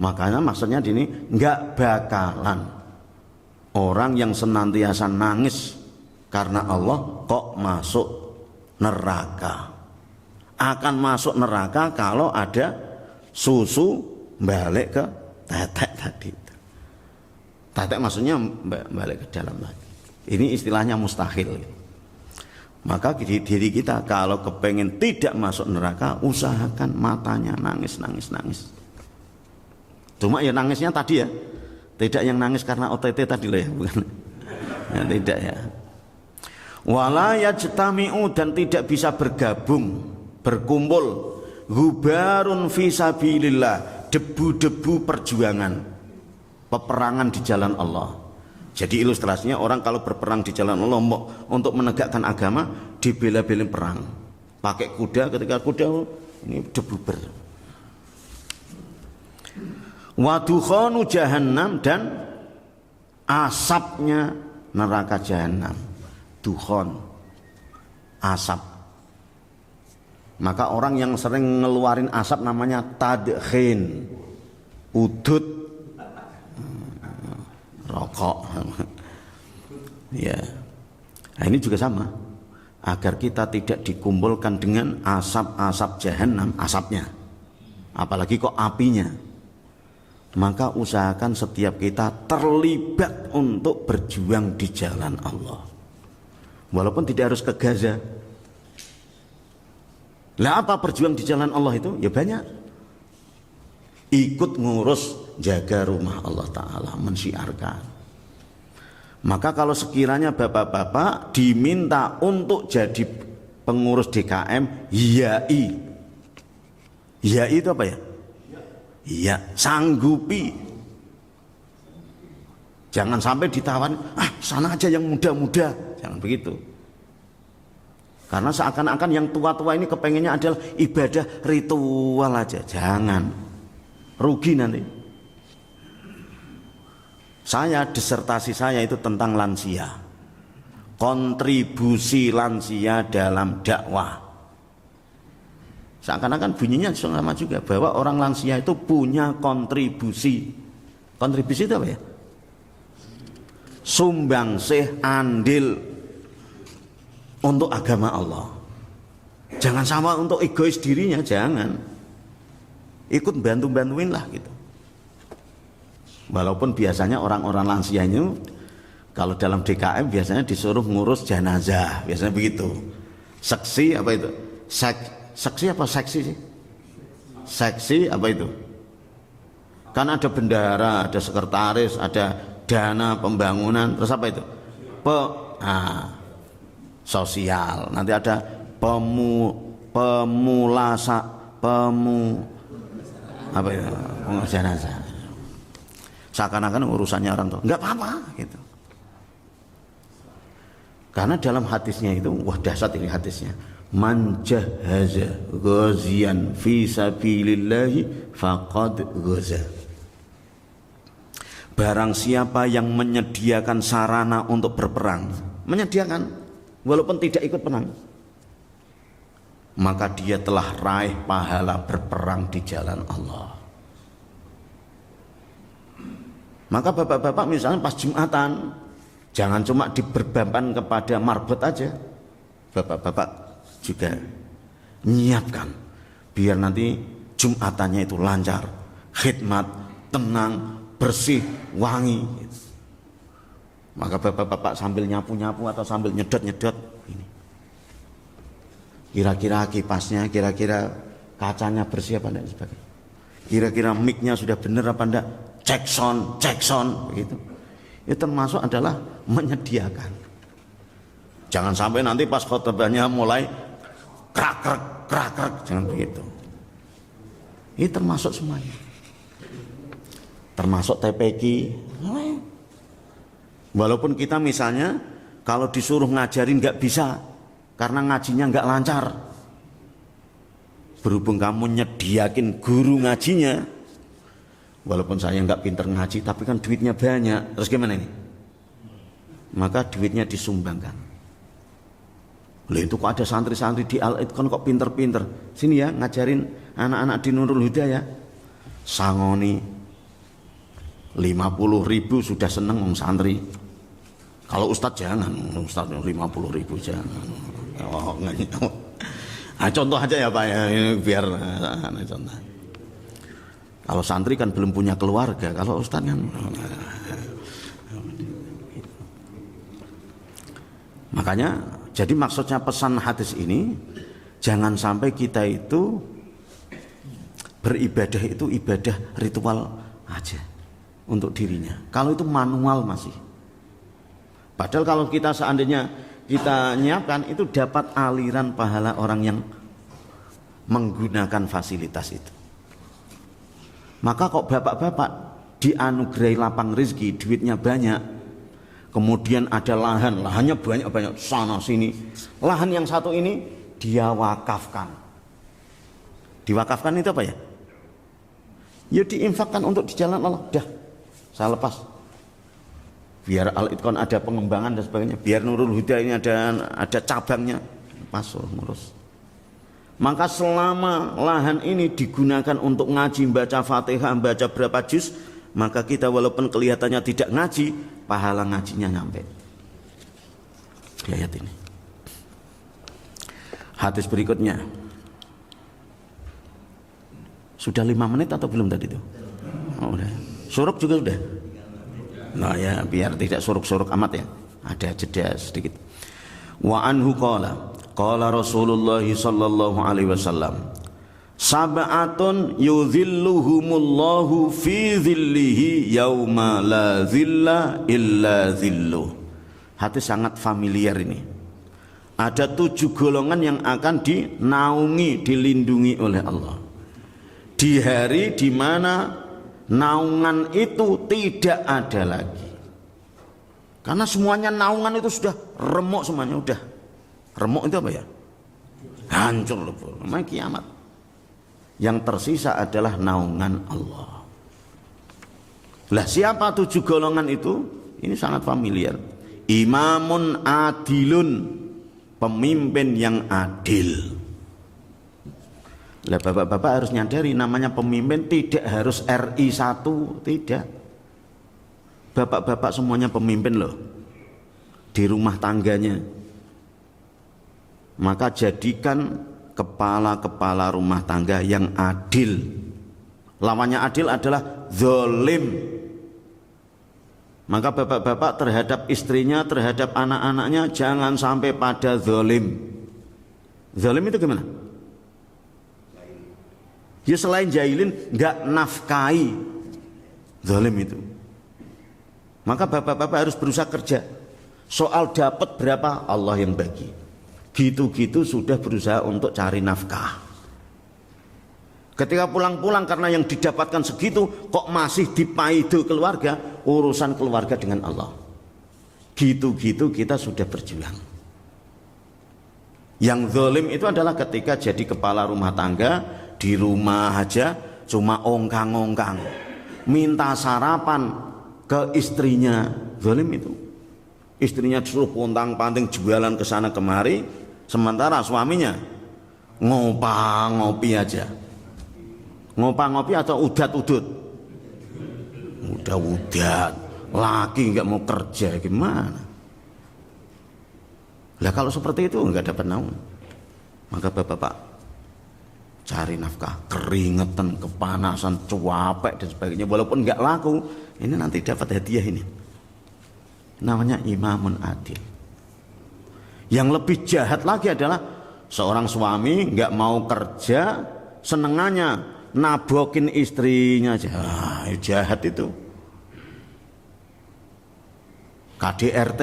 Makanya maksudnya di ini enggak bakalan. Orang yang senantiasa nangis karena Allah kok masuk neraka. Akan masuk neraka kalau ada susu balik ke tetek tadi. Tetek maksudnya balik ke dalam lagi. Ini istilahnya mustahil. Maka diri kita kalau kepengen tidak masuk neraka, usahakan matanya nangis. Cuma ya nangisnya tadi ya, tidak yang nangis karena OTT tadi loh ya, bukan? Ya, tidak ya. Wala yajtami'u, dan tidak bisa berkumpul gubarun fi sabilillah, debu-debu perjuangan, peperangan di jalan Allah. Jadi ilustrasinya orang kalau berperang di jalan Allah untuk menegakkan agama, dibela-belain perang. Pakai kuda, ketika kuda ini debu ber. Wa dukhanu jahannam, dan asapnya neraka jahanam. Dukhon, asap. Maka orang yang sering ngeluarin asap namanya tadkhin, udut, rokok. Ya. Nah, ini juga sama. Agar kita tidak dikumpulkan dengan asap-asap jahanam, asapnya. Apalagi kok apinya. Maka usahakan setiap kita terlibat untuk berjuang di jalan Allah. Walaupun tidak harus ke Gaza. Lah apa berjuang di jalan Allah itu? Ya banyak. Ikut ngurus jaga rumah Allah Ta'ala, mensyiarkan. Maka kalau sekiranya bapak-bapak diminta untuk jadi pengurus DKM, YAI itu apa ya? Iya, sanggupi. Jangan sampai ditawar, sana aja yang muda-muda. Jangan begitu. Karena seakan-akan yang tua-tua ini kepengennya adalah ibadah ritual aja. Jangan. Rugi nanti. Disertasi saya itu tentang lansia. Kontribusi lansia dalam dakwah. Seakan-akan bunyinya sama juga, bahwa orang lansia itu punya kontribusi. Kontribusi itu apa ya? Sumbangsih, andil untuk agama Allah. Jangan sama untuk egois dirinya, jangan. Ikut bantu-bantuin lah gitu. Walaupun biasanya orang-orang lansia ini kalau dalam DKM biasanya disuruh ngurus jenazah, biasanya begitu. Seksi apa itu? Seksi apa seksi sih? Seksi apa itu? Kan ada bendara, ada sekretaris, ada dana pembangunan, terus apa itu? Sosial. Nanti ada apa ya? Jenazah. Seakan-akan urusannya orang tua. Enggak apa-apa gitu. Karena dalam hadisnya itu, wah dahsyat ini hadisnya. Man jahaza ghaziyan fi sabilillahi faqad ghaza. Barang siapa yang menyediakan sarana untuk berperang, menyediakan walaupun tidak ikut perang, maka dia telah raih pahala berperang di jalan Allah. Maka bapak-bapak misalnya pas Jumatan, jangan cuma diberbeban kepada marbot aja. Bapak-bapak juga nyiapkan biar nanti Jumatannya itu lancar, khidmat, tenang, bersih, wangi. Maka bapak-bapak sambil nyapu-nyapu atau sambil nyedot-nyedot ini. Kira-kira kipasnya, kira-kira kacanya bersih apa enggak sebagainya. Kira-kira mic-nya sudah benar apa enggak? Cek sound begitu. Itu termasuk adalah menyediakan. Jangan sampai nanti pas khotbahnya mulai krak, jangan begitu. Ini termasuk semuanya. Termasuk TPQ. Walaupun kita misalnya kalau disuruh ngajarin nggak bisa karena ngajinya nggak lancar. Berhubung kamu nyediakin guru ngajinya, walaupun saya nggak pinter ngaji tapi kan duitnya banyak, terus gimana ini? Maka duitnya disumbangkan. Loh itu kok ada santri-santri di Al-Itqan kok pinter-pinter, sini ya ngajarin anak-anak di Nurul Huda ya. Sangoni 50.000 sudah seneng santri. Kalau ustadz jangan, ustadz 50.000 jangan. Oh, nah, contoh aja ya Pak ya, ini biar contoh. Kalau santri kan belum punya keluarga, kalau ustadz kan. Makanya, jadi maksudnya pesan hadis ini, jangan sampai kita itu beribadah itu ibadah ritual aja untuk dirinya. Kalau itu manual masih. Padahal kalau kita seandainya kita nyiapkan itu dapat aliran pahala orang yang menggunakan fasilitas itu. Maka kok bapak-bapak dianugerahi lapang rezeki, duitnya banyak, kemudian ada lahannya banyak-banyak sana sini. Lahan yang satu ini dia wakafkan. Diwakafkan itu apa ya? Ya diinfakkan untuk di jalan Allah. Dah, saya lepas. Biar Al-Itqan ada pengembangan dan sebagainya. Biar Nurul Huda ini ada cabangnya. Masuk ngurus. Maka selama lahan ini digunakan untuk ngaji, baca Fatihah, baca berapa juz, maka kita walaupun kelihatannya tidak ngaji, pahala ngajinya nyampe. Lihat ini. Hadis berikutnya. Sudah 5 menit atau belum tadi itu? Oh, udah. Suruk juga sudah. Nah ya, biar tidak suruk-suruk amat ya. Ada jeda sedikit. Wa anhu qala Rasulullah sallallahu alaihi wasallam, sab'atun yudhilluhumullahu fi dhillihi yauma la dhilla illa dhilluh. Hadis sangat familiar ini. Ada 7 golongan yang akan dinaungi, dilindungi oleh Allah di hari di mana naungan itu tidak ada lagi. Karena semuanya naungan itu sudah remuk semuanya, udah. Remuk itu apa ya? Hancur lebur. Namanya kiamat. Yang tersisa adalah naungan Allah. Lah siapa 7 golongan itu? Ini sangat familiar. Imamun adilun, pemimpin yang adil. Lah bapak-bapak harus nyadari namanya pemimpin tidak harus RI 1, tidak. Bapak-bapak semuanya pemimpin loh di rumah tangganya. Maka jadikan kepala-kepala rumah tangga yang adil. Lawannya adil adalah zalim. Maka bapak-bapak terhadap istrinya, terhadap anak-anaknya jangan sampai pada zalim. Zalim itu gimana? Ya selain jahilin nggak nafkahi, zalim itu. Maka bapak-bapak harus berusaha kerja. Soal dapat berapa Allah yang bagi. Gitu-gitu sudah berusaha untuk cari nafkah. Ketika pulang-pulang karena yang didapatkan segitu kok masih dipaido keluarga, urusan keluarga dengan Allah. Gitu-gitu kita sudah berjuang. Yang zalim itu adalah ketika jadi kepala rumah tangga di rumah aja cuma ongkang-ongkang, minta sarapan ke istrinya, zalim itu. Istrinya disuruh pontang-panting jualan ke sana kemari, sementara suaminya ngopi aja. Ngopi atau udat-udut? Udah laki nggak mau kerja gimana? Lah kalau seperti itu nggak dapat naungan. Maka bapak-bapak cari nafkah, keringetan, kepanasan, cuapek dan sebagainya, walaupun nggak laku, ini nanti dapat hadiah ini. Namanya imamun adil. Yang lebih jahat lagi adalah seorang suami nggak mau kerja, senengannya nabokin istrinya aja. Jahat itu. KDRT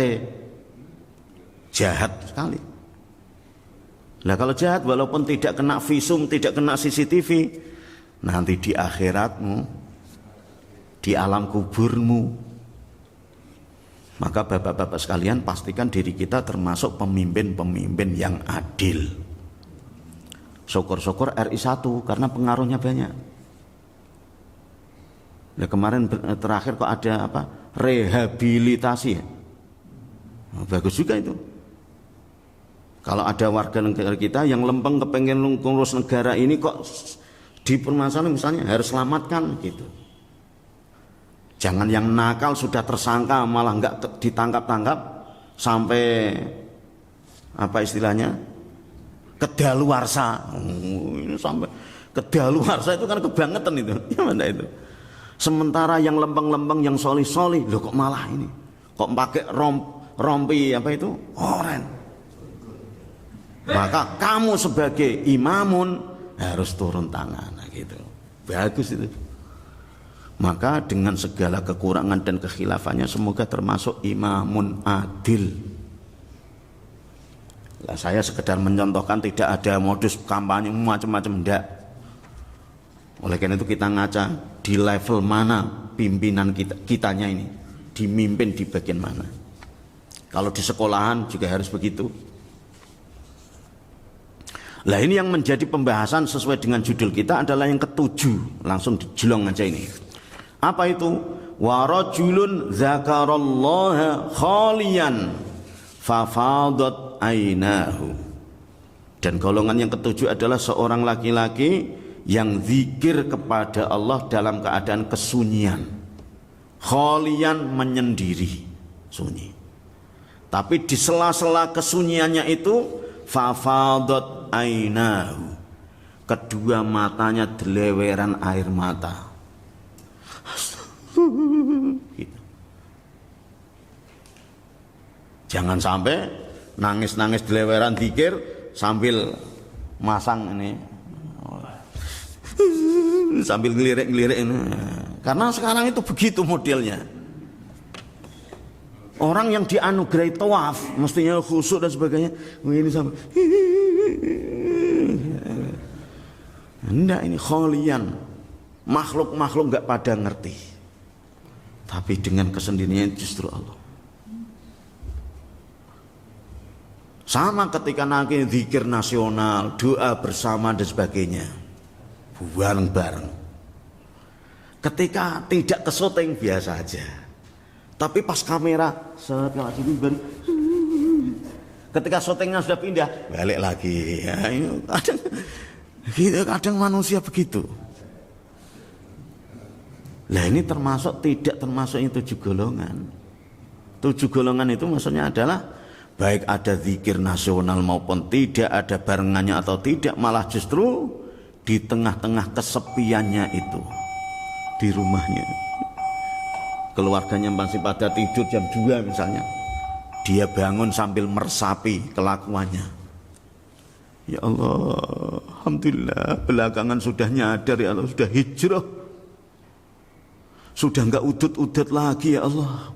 jahat sekali. Lah kalau jahat walaupun tidak kena visum, tidak kena CCTV, nanti di akhiratmu, di alam kuburmu. Maka bapak-bapak sekalian pastikan diri kita termasuk pemimpin-pemimpin yang adil. Syukur-syukur RI 1 karena pengaruhnya banyak. Nah, kemarin terakhir kok ada apa? Rehabilitasi. Nah, bagus juga itu. Kalau ada warga negara kita yang lempeng kepengen ngurus negara ini kok dipermasalahan misalnya harus selamatkan gitu. Jangan yang nakal sudah tersangka malah nggak ditangkap-tangkap, sampai apa istilahnya kedaluarsa. Ini sampai kedaluarsa itu kan kebangetan itu. Ya mana itu? Sementara yang lempeng-lempeng, yang solih-solih, loh kok malah ini? Kok pakai rompi apa itu? Oren. Maka kamu sebagai imamun harus turun tangan, nah gitu. Bagus itu. Maka dengan segala kekurangan dan kekhilafannya semoga termasuk imamun adil. Lah saya sekedar mencontohkan, tidak ada modus kampanye macam-macam, enggak. Oleh karena itu kita ngaca di level mana pimpinan kitanya ini, dimimpin di bagian mana. Kalau di sekolahan juga harus begitu. Lah ini yang menjadi pembahasan sesuai dengan judul kita adalah yang ketujuh. Langsung dijelong aja ini. Apa itu? Wa rajulun dzakarallaha khaliyan fafadat ainahu. Dan golongan yang ketujuh adalah seorang laki-laki yang zikir kepada Allah dalam keadaan kesunyian. Khaliyan menyendiri, sunyi. Tapi di sela-sela kesunyiannya itu fafadat ainahu, kedua matanya deleweran air mata. Gitu. Jangan sampai nangis-nangis deleweran zikir sambil masang ini, sambil ngelirik-ngelirik ini. Karena sekarang itu begitu modelnya. Orang yang dianugerahi tawaf mestinya khusyuk dan sebagainya, ini sampai enggak, ini khalian. Makhluk-makhluk enggak pada ngerti. Tapi dengan kesendirian justru Allah. Sama ketika nanti zikir nasional, doa bersama dan sebagainya, bareng-bareng. Ketika tidak ke syuting biasa aja. Tapi pas kamera ketika syutingnya sudah pindah, balik lagi. Ya, kadang manusia begitu. Nah ini tidak termasuk yang 7 golongan. 7 golongan itu maksudnya adalah baik ada zikir nasional maupun tidak, ada barengannya atau tidak, malah justru di tengah-tengah kesepiannya itu di rumahnya. Keluarganya masih pada tidur jam 2 misalnya, dia bangun sambil meresapi kelakuannya. Ya Allah, alhamdulillah belakangan sudah nyadar ya Allah, sudah hijrah, sudah enggak udut-udut lagi ya Allah,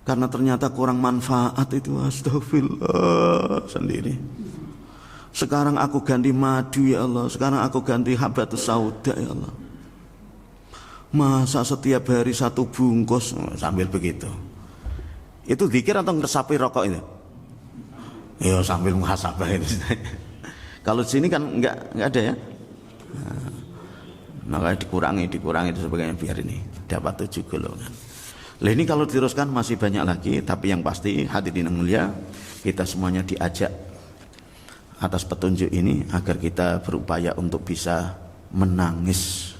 karena ternyata kurang manfaat itu. Astagfirullah sendiri. Sekarang aku ganti madu ya Allah, sekarang aku ganti habatus sauda ya Allah. Masa setiap hari 1 bungkus sambil begitu. Itu zikir atau ngeresapi rokok itu? Ya sambil muhasabah itu. Kalau di sini kan enggak ada ya. Nah, makanya dikurangi itu sebagainya biar ini dapat 7 golongan. Lah ini kalau diteruskan masih banyak lagi, tapi yang pasti hadirin yang mulia, kita semuanya diajak atas petunjuk ini agar kita berupaya untuk bisa menangis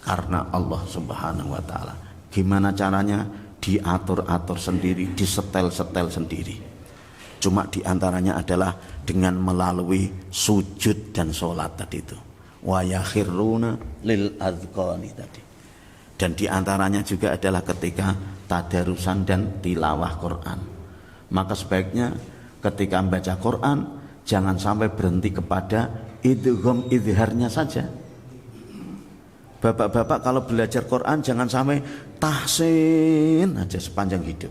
karena Allah Subhanahu wa taala. Gimana caranya? Diatur-atur sendiri, disetel-setel sendiri. Cuma diantaranya adalah dengan melalui sujud dan sholat tadi itu. Wa yakhiruna lil azqani tadi. Dan diantaranya juga adalah ketika tadarusan dan tilawah Quran. Maka sebaiknya ketika membaca Quran jangan sampai berhenti kepada idgham izharnya saja. Bapak-bapak kalau belajar Quran jangan sampai tahsin aja sepanjang hidup.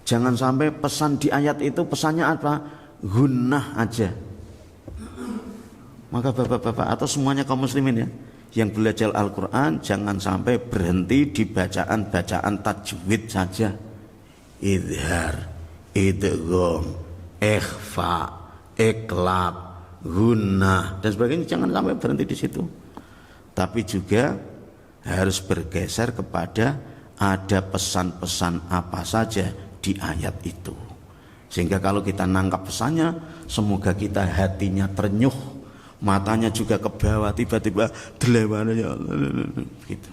Jangan sampai pesan di ayat itu pesannya apa? Gunnah aja. Maka bapak-bapak atau semuanya kaum muslimin ya, yang belajar Al-Quran jangan sampai berhenti di bacaan-bacaan tajwid saja. Idhar, idgham, ikhfa, iqlab, gunnah dan sebagainya, jangan sampai berhenti di situ. Tapi juga harus bergeser kepada ada pesan-pesan apa saja di ayat itu. Sehingga kalau kita nangkap pesannya, semoga kita hatinya ternyuh, matanya juga ke bawah, tiba-tiba delewan ya Allah gitu.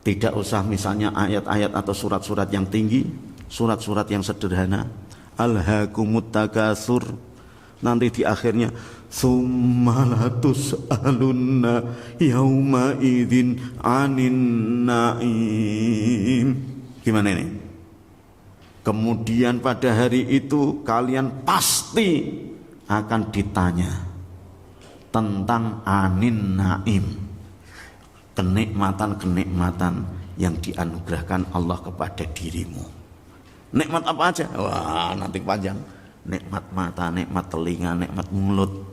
Tidak usah misalnya ayat-ayat atau surat-surat yang tinggi, surat-surat yang sederhana, alhaakumut takatsur, nanti di akhirnya summalatus alunna yauma idzin anin naim. Gimana ini? Kemudian pada hari itu kalian pasti akan ditanya tentang anin naim, kenikmatan-kenikmatan yang dianugerahkan Allah kepada dirimu. Nikmat apa aja? Wah, nanti panjang. Nikmat mata, nikmat telinga, nikmat mulut.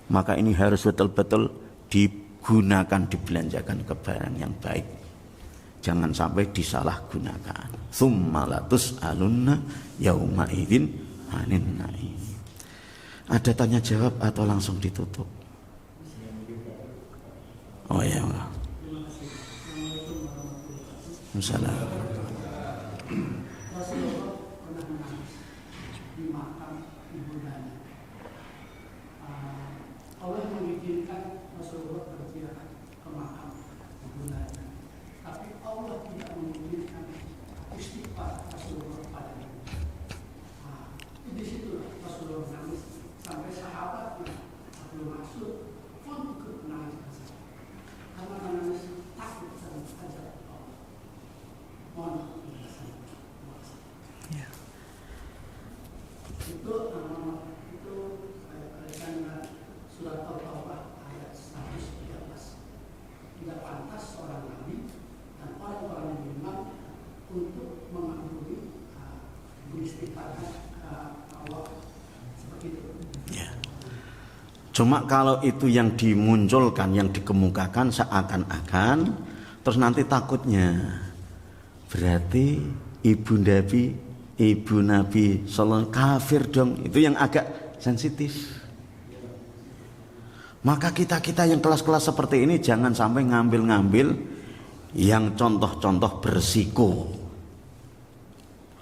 Maka ini harus betul-betul digunakan, dibelanjakan ke barang yang baik. Jangan sampai disalahgunakan. Tsumma latus'alunna yauma idzin 'anin na'im. Ada tanya jawab atau langsung ditutup? Oh ya. Assalamualaikum. Allah mengizinkan Rasulullah berziarah ke makam ibundanya, tapi Allah tidak mengizinkan istighfar Rasulullah padanya. Di situ Rasulullah nangis sampai sahabatnya Abdul Mas'ud pun ikut menangis karena menangis takut dan azab Allah. Mohon itu saya kaitkan dengan surat Al-Taubah ayat 113. Tidak pantas seorang nabi dan orang-orang yang beriman untuk mengampuni beristighfarkan Allah seperti itu. Ya. Cuma kalau itu yang dimunculkan, yang dikemukakan seakan-akan, terus nanti takutnya berarti ibu Nabi sallallahu kafir dong. Itu yang agak sensitif. Maka kita yang kelas-kelas seperti ini jangan sampai ngambil yang contoh-contoh bersiko.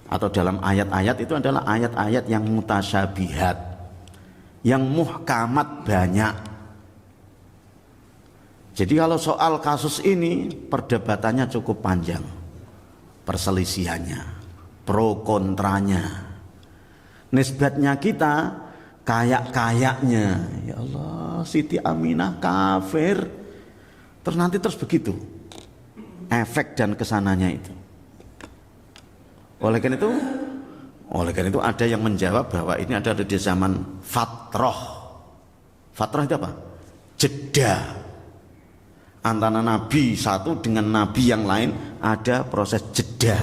Atau dalam ayat-ayat itu adalah ayat-ayat yang mutasyabihat, yang muhkamat banyak. Jadi kalau soal kasus ini perdebatannya cukup panjang, perselisihannya, pro kontranya. Nisbatnya kita kayak-kayaknya, ya Allah, Siti Aminah kafir, terus nanti begitu efek dan kesananya itu. Oleh karena itu ada yang menjawab bahwa ini ada di zaman fatrah. Fatrah itu apa? Jeda antara nabi satu dengan nabi yang lain, ada proses jeda.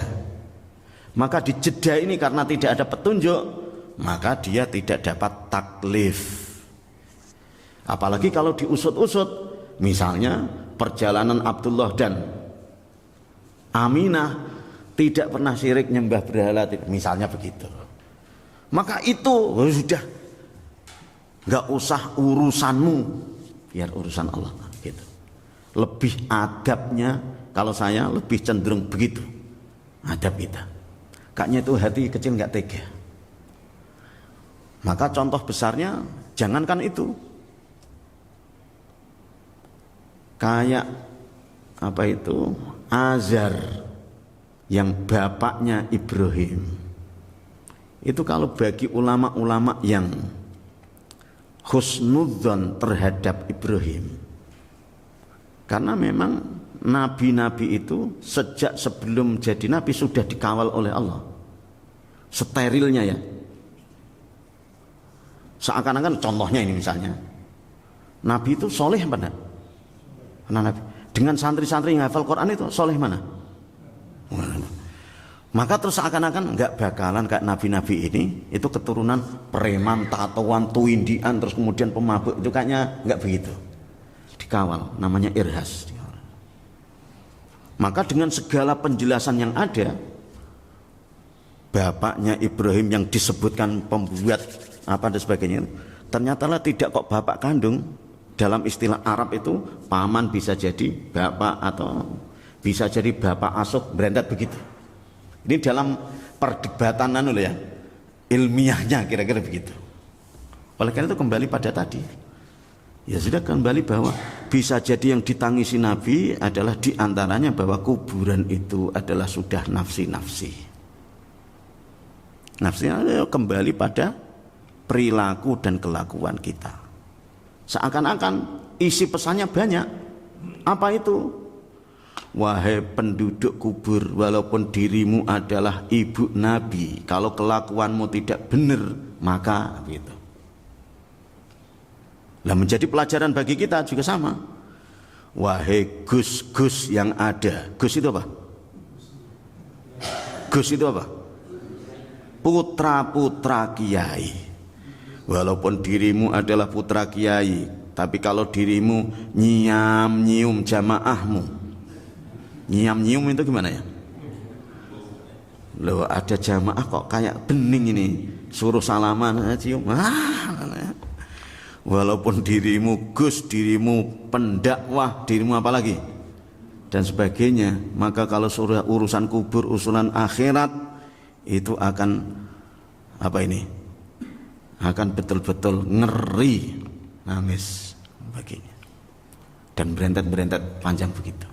Maka di jeda ini karena tidak ada petunjuk, maka dia tidak dapat taklif. Apalagi kalau diusut-usut, misalnya perjalanan Abdullah dan Aminah tidak pernah syirik nyembah berhala, misalnya begitu. Maka itu sudah nggak usah urusanmu, biar urusan Allah gitu. Lebih adabnya, kalau saya lebih cenderung begitu adab kita. Kayaknya itu hati kecil nggak tega. Maka contoh besarnya jangankan itu, kayak apa itu Azar yang bapaknya Ibrahim. Itu kalau bagi ulama-ulama yang husnudzon terhadap Ibrahim, karena memang nabi-nabi itu sejak sebelum jadi nabi sudah dikawal oleh Allah, sterilnya ya. Seakan-akan contohnya ini misalnya, nabi itu soleh apa enggak? Nabi dengan santri-santri yang hafal Quran itu soleh mana? Maka terus seakan-akan enggak bakalan kayak nabi-nabi ini itu keturunan preman, tatoan, tuindian, terus kemudian pemabuk, itu kayaknya enggak begitu. Dikawal, namanya irhas. Maka dengan segala penjelasan yang ada, bapaknya Ibrahim yang disebutkan pembuat apa dan sebagainya, ternyata tidak kok bapak kandung. Dalam istilah Arab itu paman bisa jadi bapak atau bisa jadi bapak asuh, berendat begitu. Ini dalam perdebatan ya, ilmiahnya kira-kira begitu. Oleh karena itu kembali pada tadi, ya sudah kembali bahwa bisa jadi yang ditangisi Nabi adalah diantaranya bahwa kuburan itu adalah sudah nafsi-nafsi. Nafsunya kembali pada perilaku dan kelakuan kita. Seakan-akan isi pesannya banyak. Apa itu? Wahai penduduk kubur, walaupun dirimu adalah ibu Nabi, kalau kelakuanmu tidak benar, maka gitu. Lah menjadi pelajaran bagi kita juga sama. Wahai gus-gus yang ada. Gus itu apa? Gus itu apa? Putra-putra kiai. Walaupun dirimu adalah putra kiai, tapi kalau dirimu nyium jamaahmu. Nyium itu gimana ya? Loh, ada jamaah kok kayak bening ini, suruh salaman cium. Walaupun dirimu gus, dirimu pendakwah, dirimu apa lagi dan sebagainya, maka kalau urusan kubur, urusan akhirat itu akan apa ini? Akan betul-betul ngeri, nangis sebagainya. Dan berentet-berentet panjang begitu.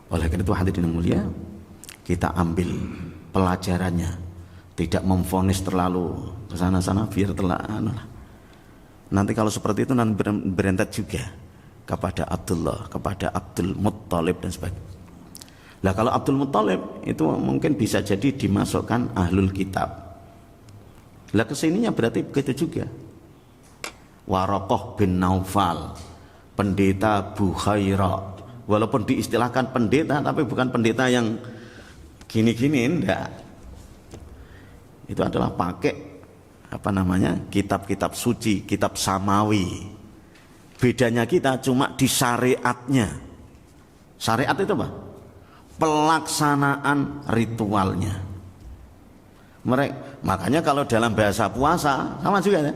Oleh karena itu hadirin yang mulia, kita ambil pelajarannya, tidak memvonis terlalu ke sana-sana biar nanti kalau seperti itu nanti berentet juga kepada Abdullah, kepada Abdul Muttalib dan sebagainya. Lah kalau Abdul Muttalib itu mungkin bisa jadi dimasukkan ahlul kitab. Lah kesininya berarti begitu juga. Waraqah bin Naufal, pendeta Bukhaira. Walaupun diistilahkan pendeta, tapi bukan pendeta yang gini-gini, enggak. Itu adalah pakai apa namanya, kitab-kitab suci, kitab samawi. Bedanya kita cuma di syariatnya. Syariat itu apa? Pelaksanaan ritualnya. Makanya kalau dalam bahasa puasa sama juga ya.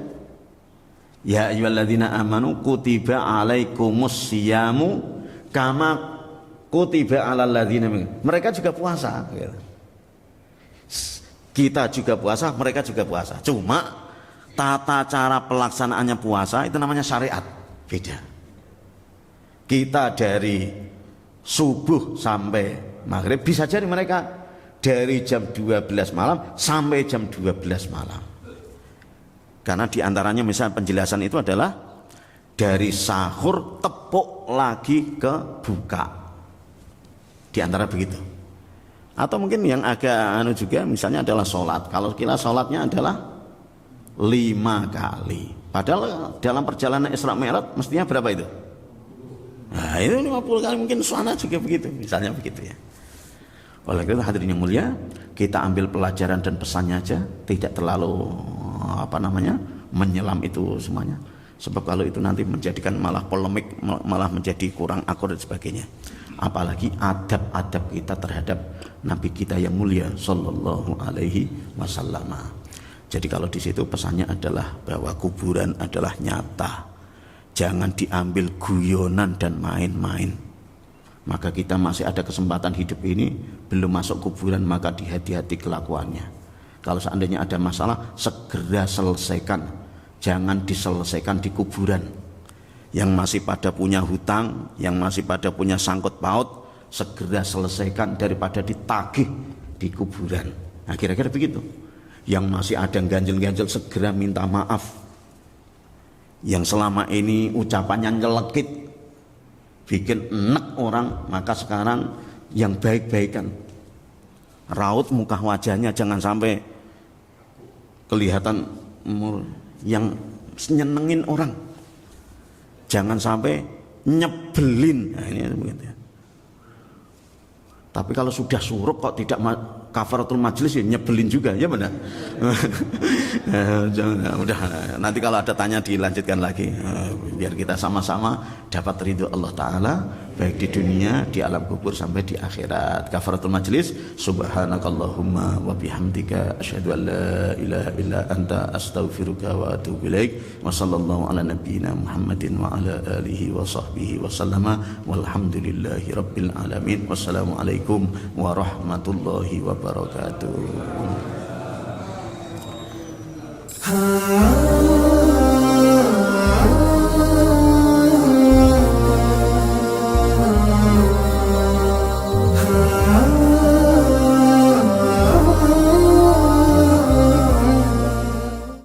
Ya ayyuhalladzina amanu kutiba alaikumus siyamu kama kutiba alal ladzina. Mereka juga puasa gitu. Kita juga puasa, mereka juga puasa. Cuma tata cara pelaksanaannya puasa itu namanya syariat, beda. Kita dari subuh sampai maghrib, bisa jadi mereka dari jam 12 malam sampai jam 12 malam. Karena diantaranya misalnya penjelasan itu adalah dari sahur tepuk lagi ke buka, di antara begitu. Atau mungkin yang agak juga misalnya adalah sholat. Kalau kita sholatnya adalah 5 kali, padahal dalam perjalanan Isra Mi'raj mestinya berapa itu? Nah itu 50 kali, mungkin sholat juga begitu, misalnya begitu ya. Oleh karena itu hadirin yang mulia, kita ambil pelajaran dan pesannya aja, tidak terlalu apa namanya menyelam itu semuanya. Sebab kalau itu nanti menjadikan malah polemik, malah menjadi kurang akur dan sebagainya. Apalagi adab-adab kita terhadap Nabi kita yang mulia Sallallahu Alaihi Wasallam. Jadi kalau di situ pesannya adalah bahwa kuburan adalah nyata, jangan diambil guyonan dan main-main. Maka kita masih ada kesempatan hidup ini, belum masuk kuburan, maka dihati-hati kelakuannya. Kalau seandainya ada masalah, segera selesaikan. Jangan diselesaikan di kuburan. Yang masih pada punya hutang, yang masih pada punya sangkut paut, segera selesaikan daripada ditagih di kuburan. Nah kira-kira begitu. Yang masih ada ganjel-ganjel, segera minta maaf. Yang selama ini ucapannya nyelekit, bikin enek orang, maka sekarang yang baik-baikan. Raut muka wajahnya, jangan sampai kelihatan yang nyenengin orang, jangan sampai nyebelin. Nah, ini begitu ya. Tapi kalau sudah surup kok tidak kafaratul majlis, ya nyebelin juga, ya benar. Jangan, udah nanti kalau ada tanya dilanjutkan lagi, biar kita sama-sama dapat ridho Allah Ta'ala, baik di dunia, di alam kubur sampai di akhirat. Kafaratul majlis, subhanakallahumma wa bihamdika asyhadu an la ilaha illa anta astaghfiruka wa atubu ilaik. Wa sallallahu ala nabiyyina Muhammadin wa ala alihi wa sahbihi wa sallama walhamdulillahi rabbil alamin. Wassalamualaikum warahmatullahi wabarakatuh.